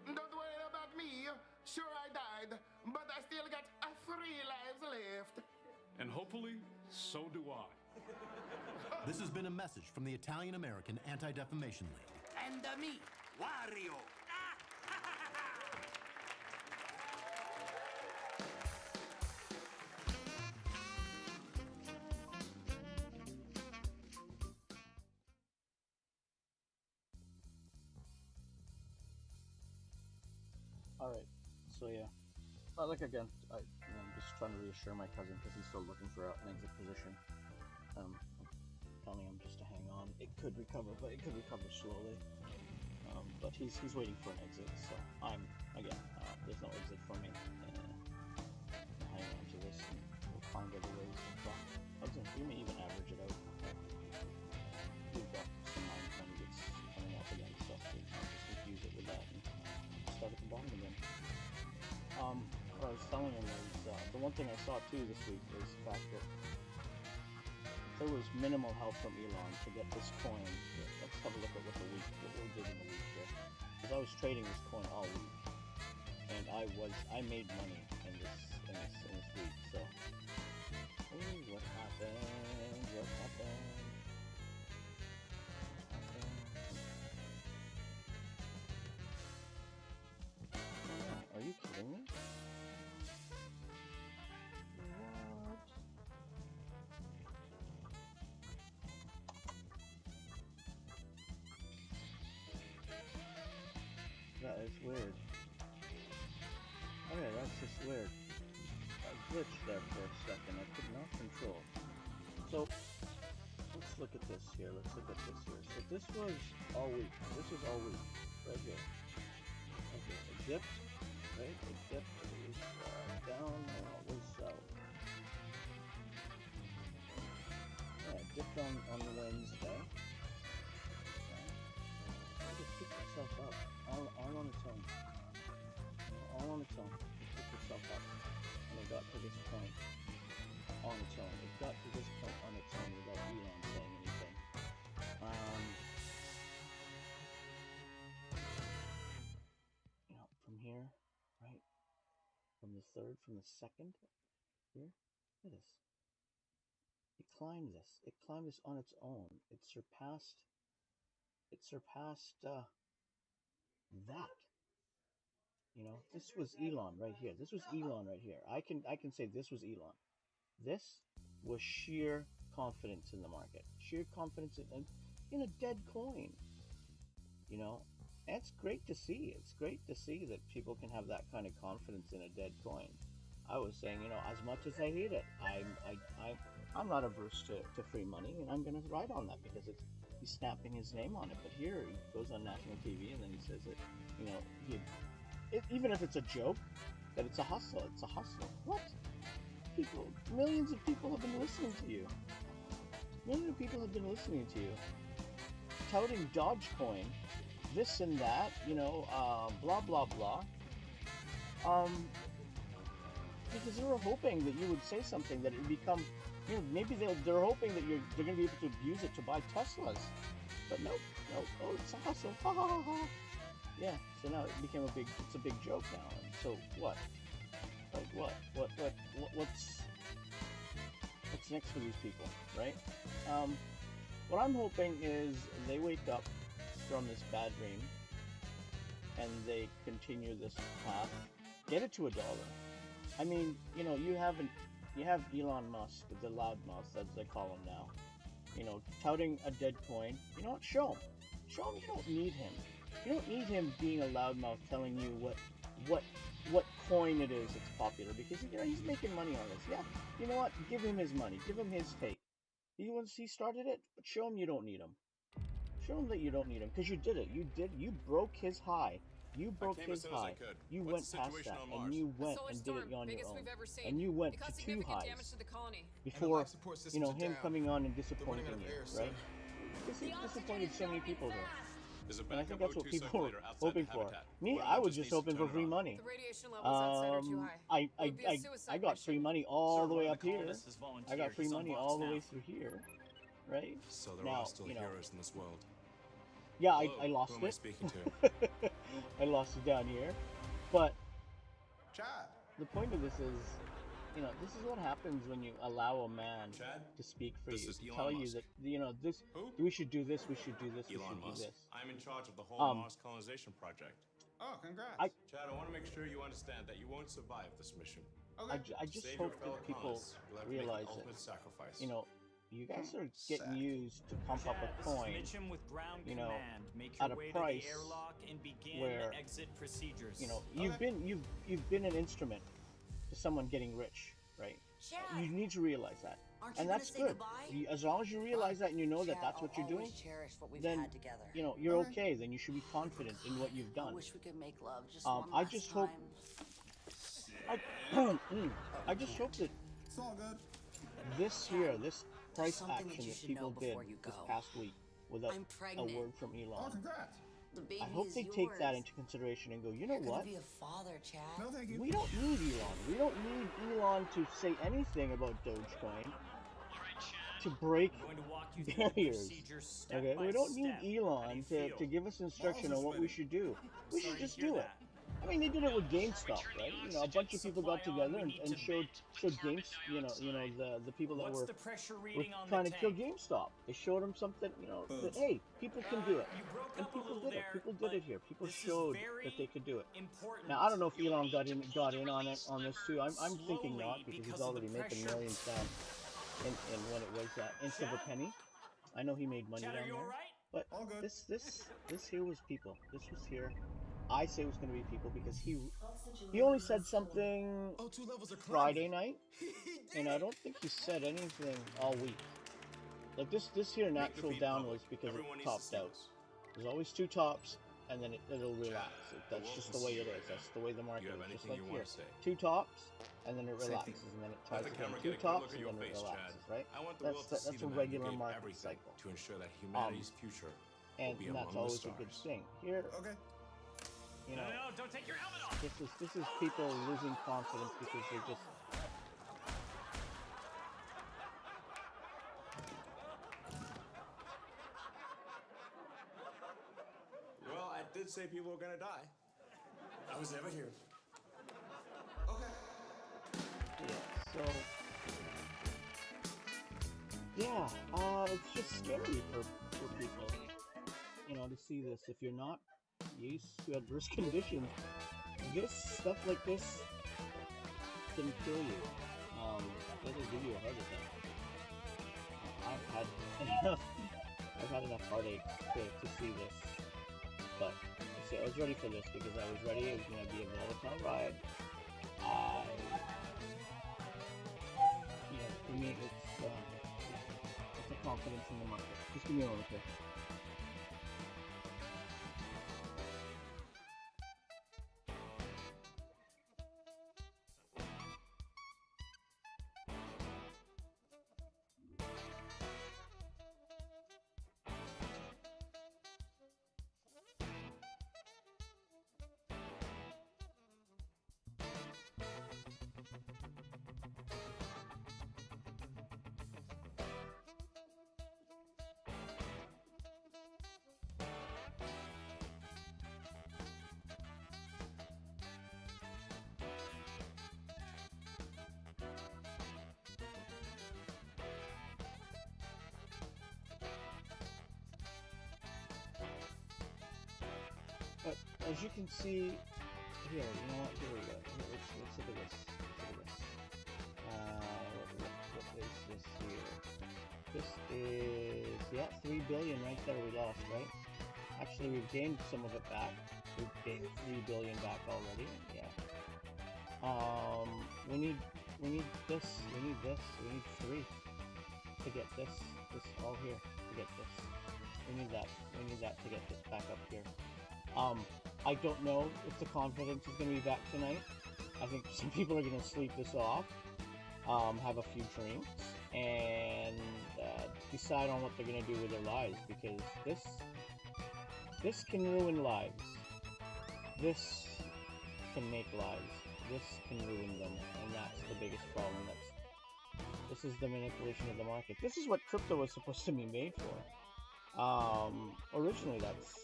Don't worry about me. Sure, I died, but I still got 3 lives left. And hopefully, so do I. This has been a message from the Italian American Anti-Defamation League. And me, Wario. Alright, so yeah. Like again, I'm just trying to reassure my cousin because he's still looking for an exit position. I'm telling him just to hang on. It could recover, but it could recover slowly. But he's waiting for an exit, so I'm, again, there's no exit for me. Hang on to this and we'll find other ways to fun. We may even average it out. We've got some money that's coming up again, so we can just confuse it with that and start at the bottom again. What I was telling him is, the one thing I saw too this week was the fact that there was minimal help from Elon to get this coin. Let's have a look at what we did in the week here. Because I was trading this coin all week, and I made money in this week. So, ooh, what happened? What happened? Are you kidding me? What? That is weird. Okay, that's just weird. I glitched there for a second. I could not control. So, let's look at this here. Let's look at this here. So this was all week. This was all week, right here. Okay, it dipped, right? It dipped. It was down. It was yeah, it dipped on the Wednesday. Okay. It just picked itself up all on its own. All on its own. It picked itself up, and it got to this point on its own. It got to this point on its own without Elon saying anything. You know, from here, right? From the third, from the second, here, look at this. It climbed this. It climbed this on its own. It surpassed that. You know, this was Elon right here. This was Elon right here. I can say this was Elon. This was sheer confidence in the market. Sheer confidence in a dead coin. You know, and it's great to see. It's great to see that people can have that kind of confidence in a dead coin. I was saying, you know, as much as I hate it, I'm not averse to free money, and I'm going to ride on that because he's snapping his name on it. But here he goes on national TV and then he says that, you know, even if it's a joke, that it's a hustle. It's a hustle. What? People, millions of people have been listening to you. Millions of people have been listening to you, touting Dogecoin, this and that, you know, blah blah blah. Because they were hoping that you would say something that it would become, you know, maybe they're hoping that they're going to be able to use it to buy Teslas, but nope, oh, it's a hustle, ha ha ha ha. Yeah, so now it became it's a big joke now. And so what? Like what's next for these people, right? What I'm hoping is they wake up from this bad dream and they continue this path, get it to $1. I mean, you know, you have Elon Musk, the loudmouth, as they call him now, you know, touting a dead coin. You know what? Show him you don't need him. You don't need him being a loudmouth telling you what coin it is that's popular, because, you know, he's making money on this. Yeah, you know what? Give him his money. Give him his take. He started it, but show him you don't need him. Show him that you don't need him, because you did it. You broke his high. You broke his high. You went past that, and you went and did it on your own. And you went to 2 highs before, you know, him coming on and disappointing you, right? Because he disappointed so many people here. And I think that's what people were hoping for. Me, I was just hoping for free money. The radiation levels outside are too high. I got free money all the way up here. I got free money all the way through here, right? So there now, are still you know, heroes in this world. Yeah, Hello, I lost who am I it. speaking to? I lost it down here. But Chad. The point of this is, you know, this is what happens when you allow a man to speak for you, to tell you that, you know, this, we should do this, we should do this, we should do this. I'm in charge of the whole Mars colonization project. Oh, congrats. Chad, I want to make sure you understand that you won't survive this mission. I just hope that people realize that, you know, you guys are getting used to pump up a coin, you know, at a price where, you know, you've been an instrument to someone getting rich, right? You need to realize that, and that's good. As long as you realize that and you know that that's what you're doing, then you know you're okay. Then you should be confident in what you've done. I wish we could make love just I just hope. I just hope that this year, this price action that people did this past week without a word from Elon. I hope they take that into consideration and go, you know what? Be a father, Chad. No, thank you. We don't need Elon. We don't need Elon to say anything about Dogecoin to break barriers. Okay, we don't need Elon to give us instruction on what we should do. We should just do it. I mean, they did it with GameStop, right? You know, a bunch of people got together and showed the people that were trying to kill GameStop. They showed them something, you know, that, hey, people can do it. And people did it. People did it here. People showed that they could do it. Now, I don't know if Elon got in on this too. I'm thinking not, because he's already making millions down in when it was inch of a penny. I know he made money down there. But this here was people. This was here. I say it was going to be people because he only said something Friday night, and I don't think he said anything all week. Like this here natural feet down public. was because Everyone it needs to topped see out. this. There's always two tops, and then it'll relax. That's won't just the way it see you is. right That's the way the market You have is. Just anything like you here. wanna say? Two tops, and then it Same relaxes, thing. and then it Let tries the again. camera Two get a good tops, look at and your then it face, relaxes, Chad. right? I want the world to see That's the a man who regular gave market everything cycle. to ensure that humanity's future And will be that's among the always a stars. good thing. Here, you know, No, don't take your helmet off. this is people losing confidence because they just. Well, I did say people were gonna die. I was never here. So, yeah, it's just scary for people, you know, to see this. If you're not used to adverse conditions, stuff like this can kill you. It'll give you a heart attack. I've had enough heartache to see this, but see, I was ready for this because I was ready. It was going to be a volatile ride. For me, it's a confidence in the market. Just give me a moment here. But as you can see here, you know what? Here we go. Here, let's look at this. What is this here? This is 3 billion right there. We lost, right? Actually, we've gained some of it back. We've gained 3 billion back already. Yeah. We need this. We need this. We need 3 to get this all here to get this. We need that. We need that to get this back up here. I don't know if the confidence is going to be back tonight. I think some people are going to sleep this off, have a few drinks, and decide on what they're going to do with their lives, because this can ruin lives. This can make lives. This can ruin them, and that's the biggest problem. This is the manipulation of the market. This is what crypto was supposed to be made for. Originally, that's,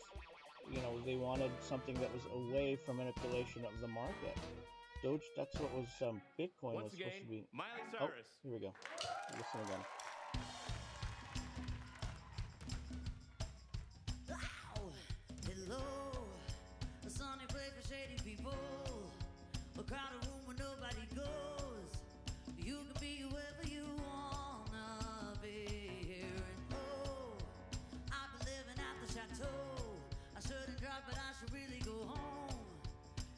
you know, they wanted something that was away from manipulation of the market. Doge, that's what was Bitcoin was supposed to be. Miley Oh, Cyrus. here we go. Listen again. Hello, a sunny place for shady people, a crowded room where nobody goes. You can be whoever you wanna be here. And oh, I've been living at the chateau. I shouldn't drive, but I should really go home.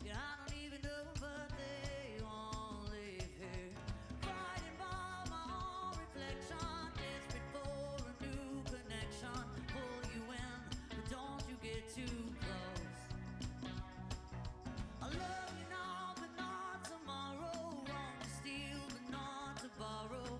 Yeah, I don't even know, but they won't live here. Fighting by my own reflection, desperate for a new connection. Pull you in, but don't you get too close. I love you now, but not tomorrow. Wrong to steal, but not to borrow.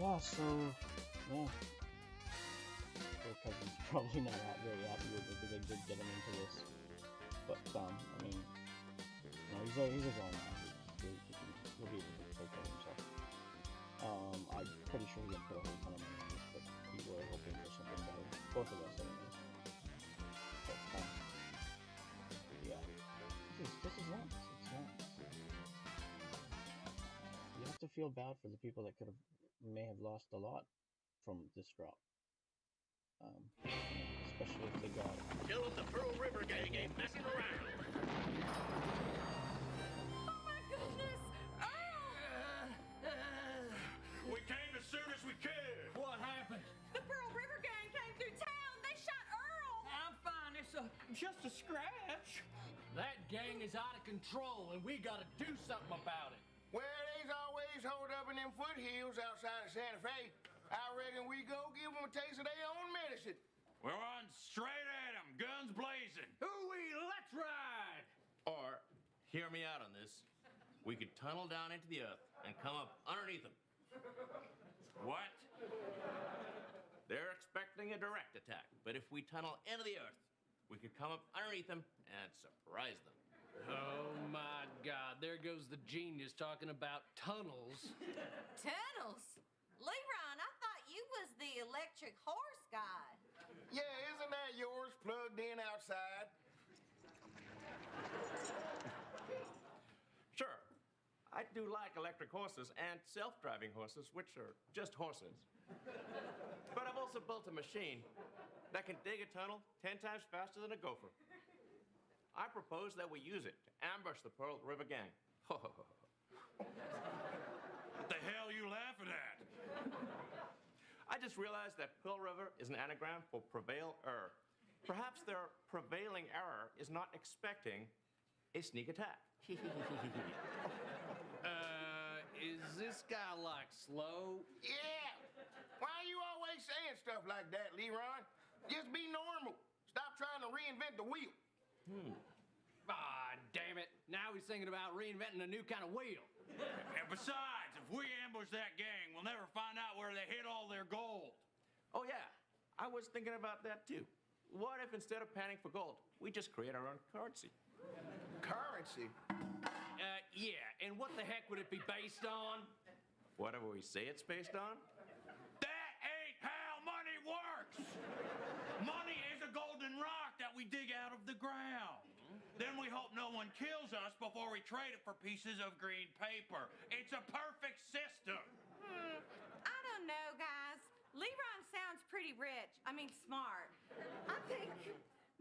Yeah, so, yeah. Your cousin's probably not very happy with it because I did get him into this. But, I mean, you know, he's his own man. He'll be able to take care of himself. I'm pretty sure he didn't put a whole ton of money in this, but we were hoping for something better. Both of us, anyways. But, yeah. This is nuts. It's nuts. You have to feel bad for the people that may have lost a lot from this drop. Especially if they got... Killing the Pearl River gang ain't messing around. Oh my goodness! We came as soon as we could. What happened? The Pearl River gang came through town. They shot Earl. I'm fine. It's just a scratch. That gang is out of control, and we gotta do something about it. Well, they's always holed up in them foothills outside of Santa Fe. I reckon we go give them a taste of their own medicine. We're on straight at them, guns blazing. Hooey, let's ride! Or, hear me out on this, we could tunnel down into the earth and come up underneath them. What? They're expecting a direct attack, but if we tunnel into the earth, we could come up underneath them and surprise them. Oh my God, there goes the genius talking about tunnels. Tunnels? Leron, I thought you was the electric horse guy. Yeah, isn't that yours plugged in outside? Sure, I do like electric horses and self-driving horses, which are just horses. But I've also built a machine that can dig a tunnel 10 times faster than a gopher. I propose that we use it to ambush the Pearl River gang. What the hell are you laughing at? I just realized that Pearl River is an anagram for prevail-er. Perhaps their prevailing error is not expecting a sneak attack. Is this guy like slow? Yeah. Why are you always saying stuff like that, Leron? Just be normal. Stop trying to reinvent the wheel. Ah, damn it. Now he's thinking about reinventing a new kind of wheel. And besides, if we ambush that gang, we'll never find out where they hid all their gold. Oh, yeah. I was thinking about that, too. What if instead of panning for gold, we just create our own currency? Currency? Yeah, and what the heck would it be based on? Whatever we say it's based on? That ain't how money works! Money is a golden rock that we dig out of the ground. Then we hope no one kills us before we trade it for pieces of green paper. It's a perfect system. I don't know, guys. Leron sounds pretty rich. I mean, smart. I think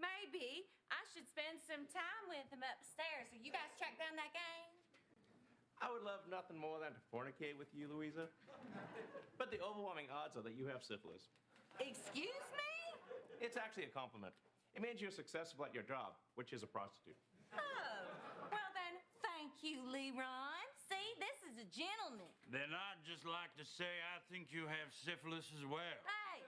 maybe I should spend some time with him upstairs. So you guys track down that gang? I would love nothing more than to fornicate with you, Louisa. But the overwhelming odds are that you have syphilis. Excuse me? It's actually a compliment. It means you're successful at your job, which is a prostitute. Oh, well then, thank you, Leron. See, this is a gentleman. Then I'd just like to say I think you have syphilis as well. Hey,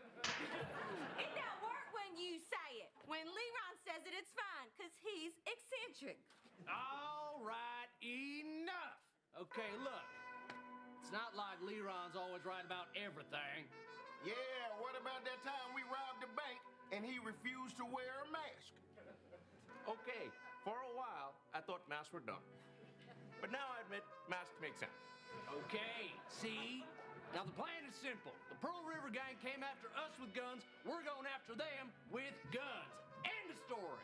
it don't work when you say it. When Leron says it, it's fine, because he's eccentric. All right, enough. Okay, look. It's not like Leron's always right about everything. Yeah, what about that time we robbed a bank and he refused to wear a mask? Okay, for a while, I thought masks were dumb. But now I admit masks make sense. Okay, see? Now the plan is simple. The Pearl River gang came after us with guns. We're going after them with guns. End of story.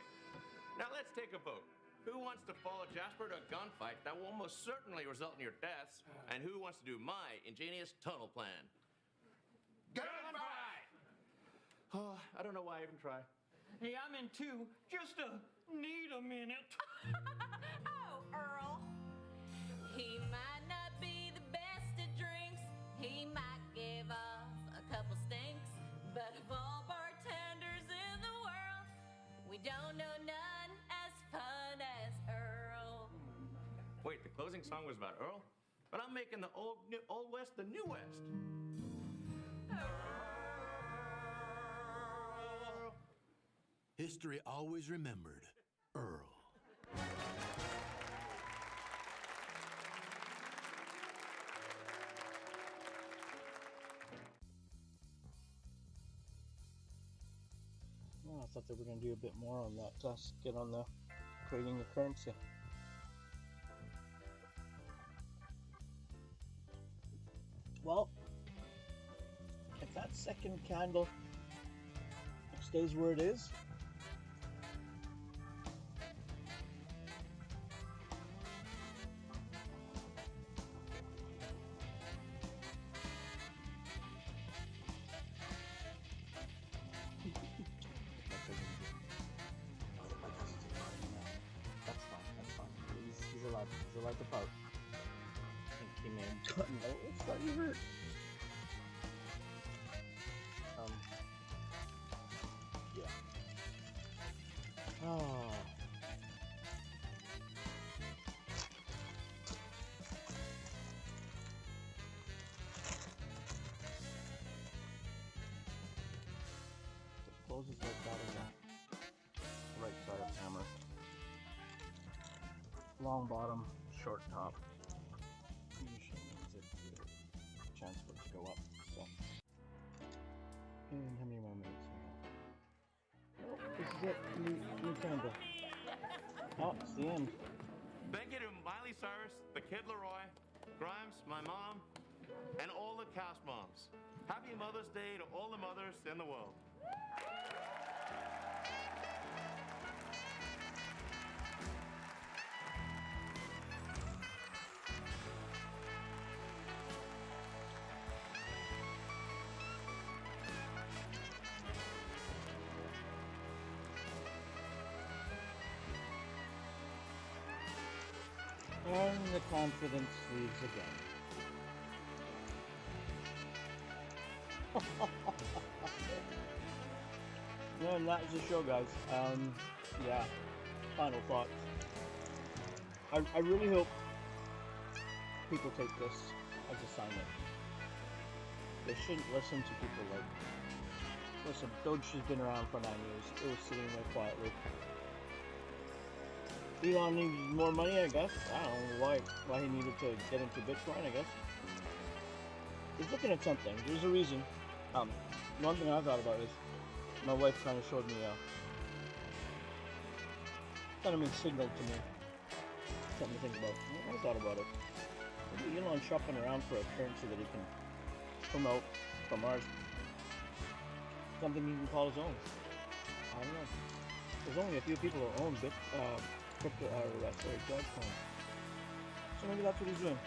Now let's take a vote. Who wants to follow Jasper to a gunfight that will almost certainly result in your deaths? And who wants to do my ingenious tunnel plan? Gunfight! Oh, I don't know why I even try. Hey, I'm in too. Just need a minute. Oh, Earl. He might not be the best at drinks. He might give off a couple stinks. But of all bartenders in the world, we don't know none as fun as Earl. Wait, the closing song was about Earl? But I'm making the old West the New West. History always remembered Earl. thought they were going to do a bit more on that, get on the creating the currency. Well, if that second candle stays where it is, he's allowed to pout. I think he may have gotten a little slightly hurt. Yeah. Oh. It closes like that on the right side of the hammer. Long bottom, short top. Usually means it's a chance for it to go up. So. And how many more minutes we have? Oh, this is it. New candle. Oh, it's the end. Thank you to Miley Cyrus, the Kid Leroy, Grimes, my mom, and all the cast moms. Happy Mother's Day to all the mothers in the world. And the confidence leaves again. And that was the show, guys. Yeah. Final thoughts. I really hope people take this as a sign that they shouldn't listen to people like. Listen, Doge has been around for 9 years. It was sitting there quietly. Elon needs more money, I guess. I don't know why he needed to get into Bitcoin, I guess. He's looking at something. There's a reason. One thing I thought about is my wife kind of showed me kind of signaled to me something to think about. I thought about it. Maybe Elon's shopping around for a currency that he can promote from Mars. Something he can call his own. I don't know. There's only a few people who own Dogecoin. So maybe that's what he's doing.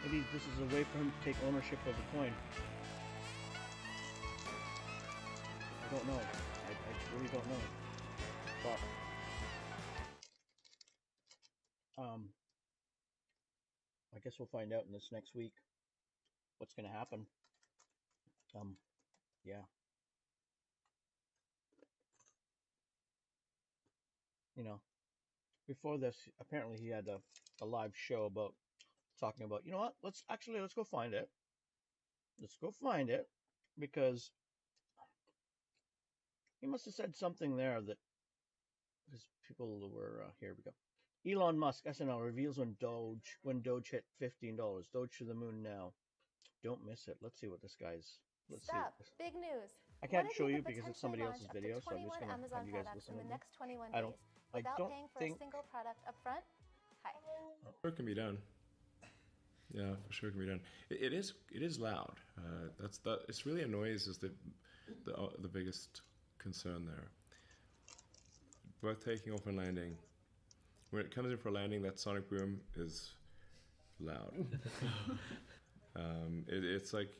Maybe this is a way for him to take ownership of the coin. I don't know. I really don't know. But I guess we'll find out in this next week what's going to happen. Yeah. You know, before this, apparently he had a live show about talking about, you know what, let's go find it. Let's go find it, because he must have said something there that, because people were, here we go. Elon Musk, SNL, reveals when Doge hit $15. Doge to the moon now. Don't miss it. Let's see what this guy's, Stop. Big news. I can't show you because it's somebody else's video, so I'm just going to have you guys listen in the to me. next 21 I days without paying for think a single product up front. Hi. Sure can be done. Yeah, for sure can be done. It is loud. It's really a noise is the biggest concern there. Both taking off and landing. When it comes in for a landing, that sonic boom is loud. It's like,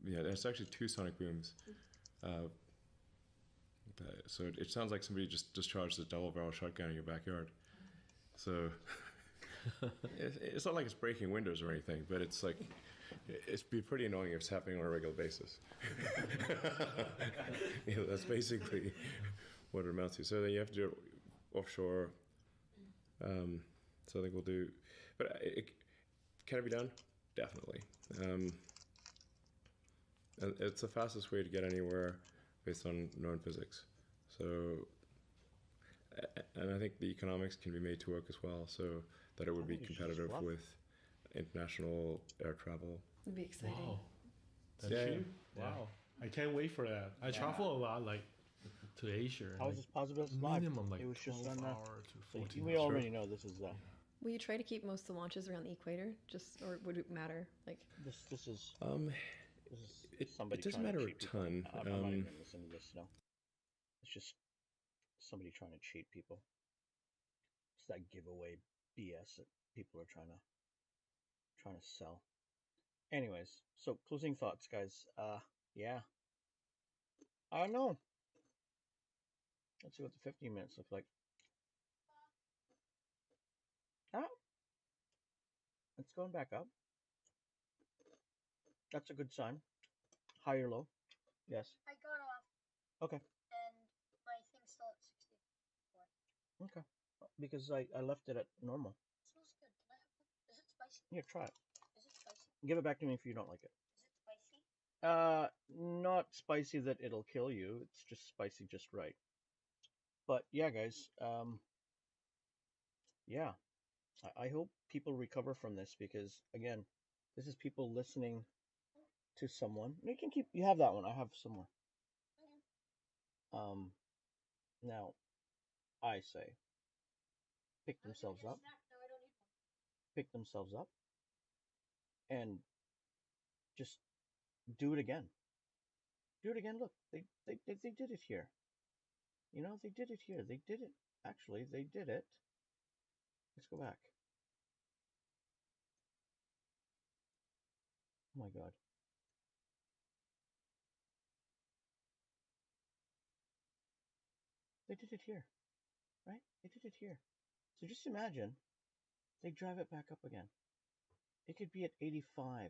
yeah, there's actually two sonic booms. So it sounds like somebody just discharged a double-barrel shotgun in your backyard. So it's not like it's breaking windows or anything, but it's like, it'd be pretty annoying if it's happening on a regular basis. You know, that's basically what it amounts to. So then you have to do it offshore. So I think we'll do, but can it be done? Definitely. And it's the fastest way to get anywhere based on known physics. So, and I think the economics can be made to work as well, so that it would be competitive with international air travel. It'd be exciting. Wow. That's Yeah, you? yeah. Wow. I can't wait for that. I travel a lot, like to Asia. How is like, this positive? It's live. minimum like It was just 12 on hour to so 14 we hours. already know this is Will you try to keep most of the launches around the equator, just or would it matter? Like this is It somebody doesn't trying to matter a cheat people. ton. I'm not even gonna listen to this. No, it's just somebody trying to cheat people. It's that giveaway BS that people are trying to sell. Anyways, so closing thoughts, guys. Yeah, I don't know. Let's see what the 15 minutes look like. Ah, it's going back up. That's a good sign. High or low? Yes. I got off. Okay. And my thing's still at 64. Okay. Because I left it at normal. It smells good. Can I have one? Is it spicy? Here, try it. Is it spicy? Give it back to me if you don't like it. Is it spicy? Not spicy that it'll kill you. It's just spicy just right. But yeah, guys. Yeah. I hope people recover from this because again, this is people listening to someone. You have that one. I have some more. Now, I say, pick themselves up. Pick themselves up. And just do it again. Do it again. Look, they did it here. You know, they did it here. They did it. Actually, they did it. Let's go back. Oh my God. They did it here. Right? They did it here. So just imagine they drive it back up again. It could be at 85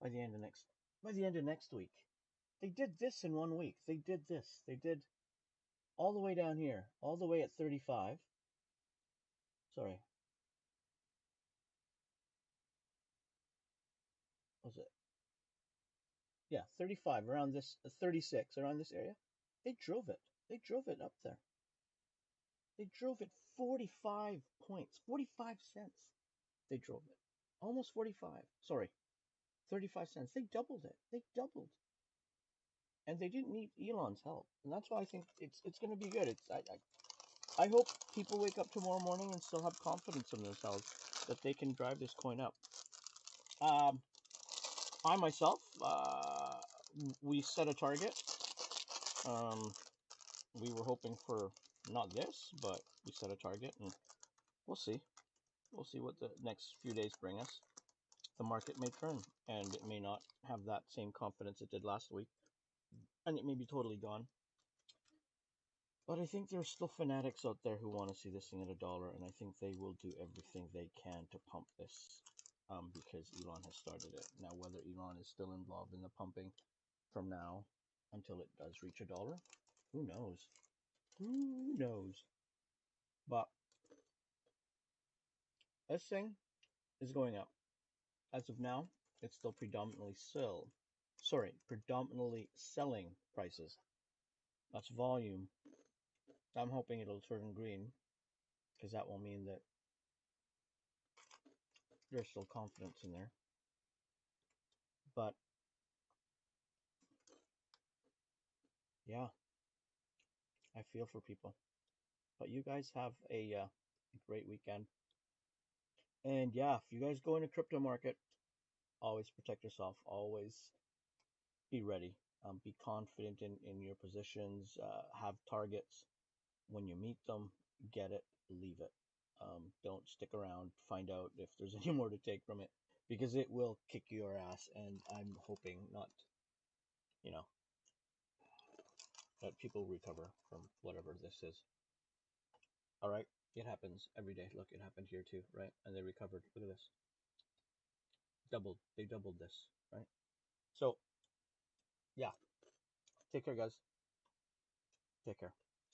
by the end of next week. They did this in 1 week. They did this. They did all the way down here, all the way at 35. Sorry. What was it? Yeah, 35 around this, 36 around this area. They drove it. They drove it up there. They drove it 45 points, 45 cents. They drove it. Almost 45. Sorry. 35 cents. They doubled it. They doubled. And they didn't need Elon's help. And that's why I think it's going to be good. I hope people wake up tomorrow morning and still have confidence in themselves that they can drive this coin up. I myself, we set a target. We were hoping for not this, but we set a target, and we'll see. We'll see what the next few days bring us. The market may turn, and it may not have that same confidence it did last week, and it may be totally gone. But I think there's still fanatics out there who want to see this thing at $1, and I think they will do everything they can to pump this, because Elon has started it. Now, whether Elon is still involved in the pumping from now until it does reach $1, who knows? Who knows? But this thing is going up. As of now, it's still predominantly selling prices. That's volume. I'm hoping it'll turn green, because that will mean that there's still confidence in there. But yeah, I feel for people. But you guys have a great weekend. And yeah, if you guys go into crypto market, always protect yourself. Always be ready. Be confident in your positions. Have targets. When you meet them, get it, leave it. Don't stick around, find out if there's any more to take from it, because it will kick your ass, and I'm hoping not, that people recover from whatever this is. Alright, it happens every day. Look, it happened here too, right? And they recovered. Look at this. They doubled this, right? So, yeah. Take care, guys. Take care.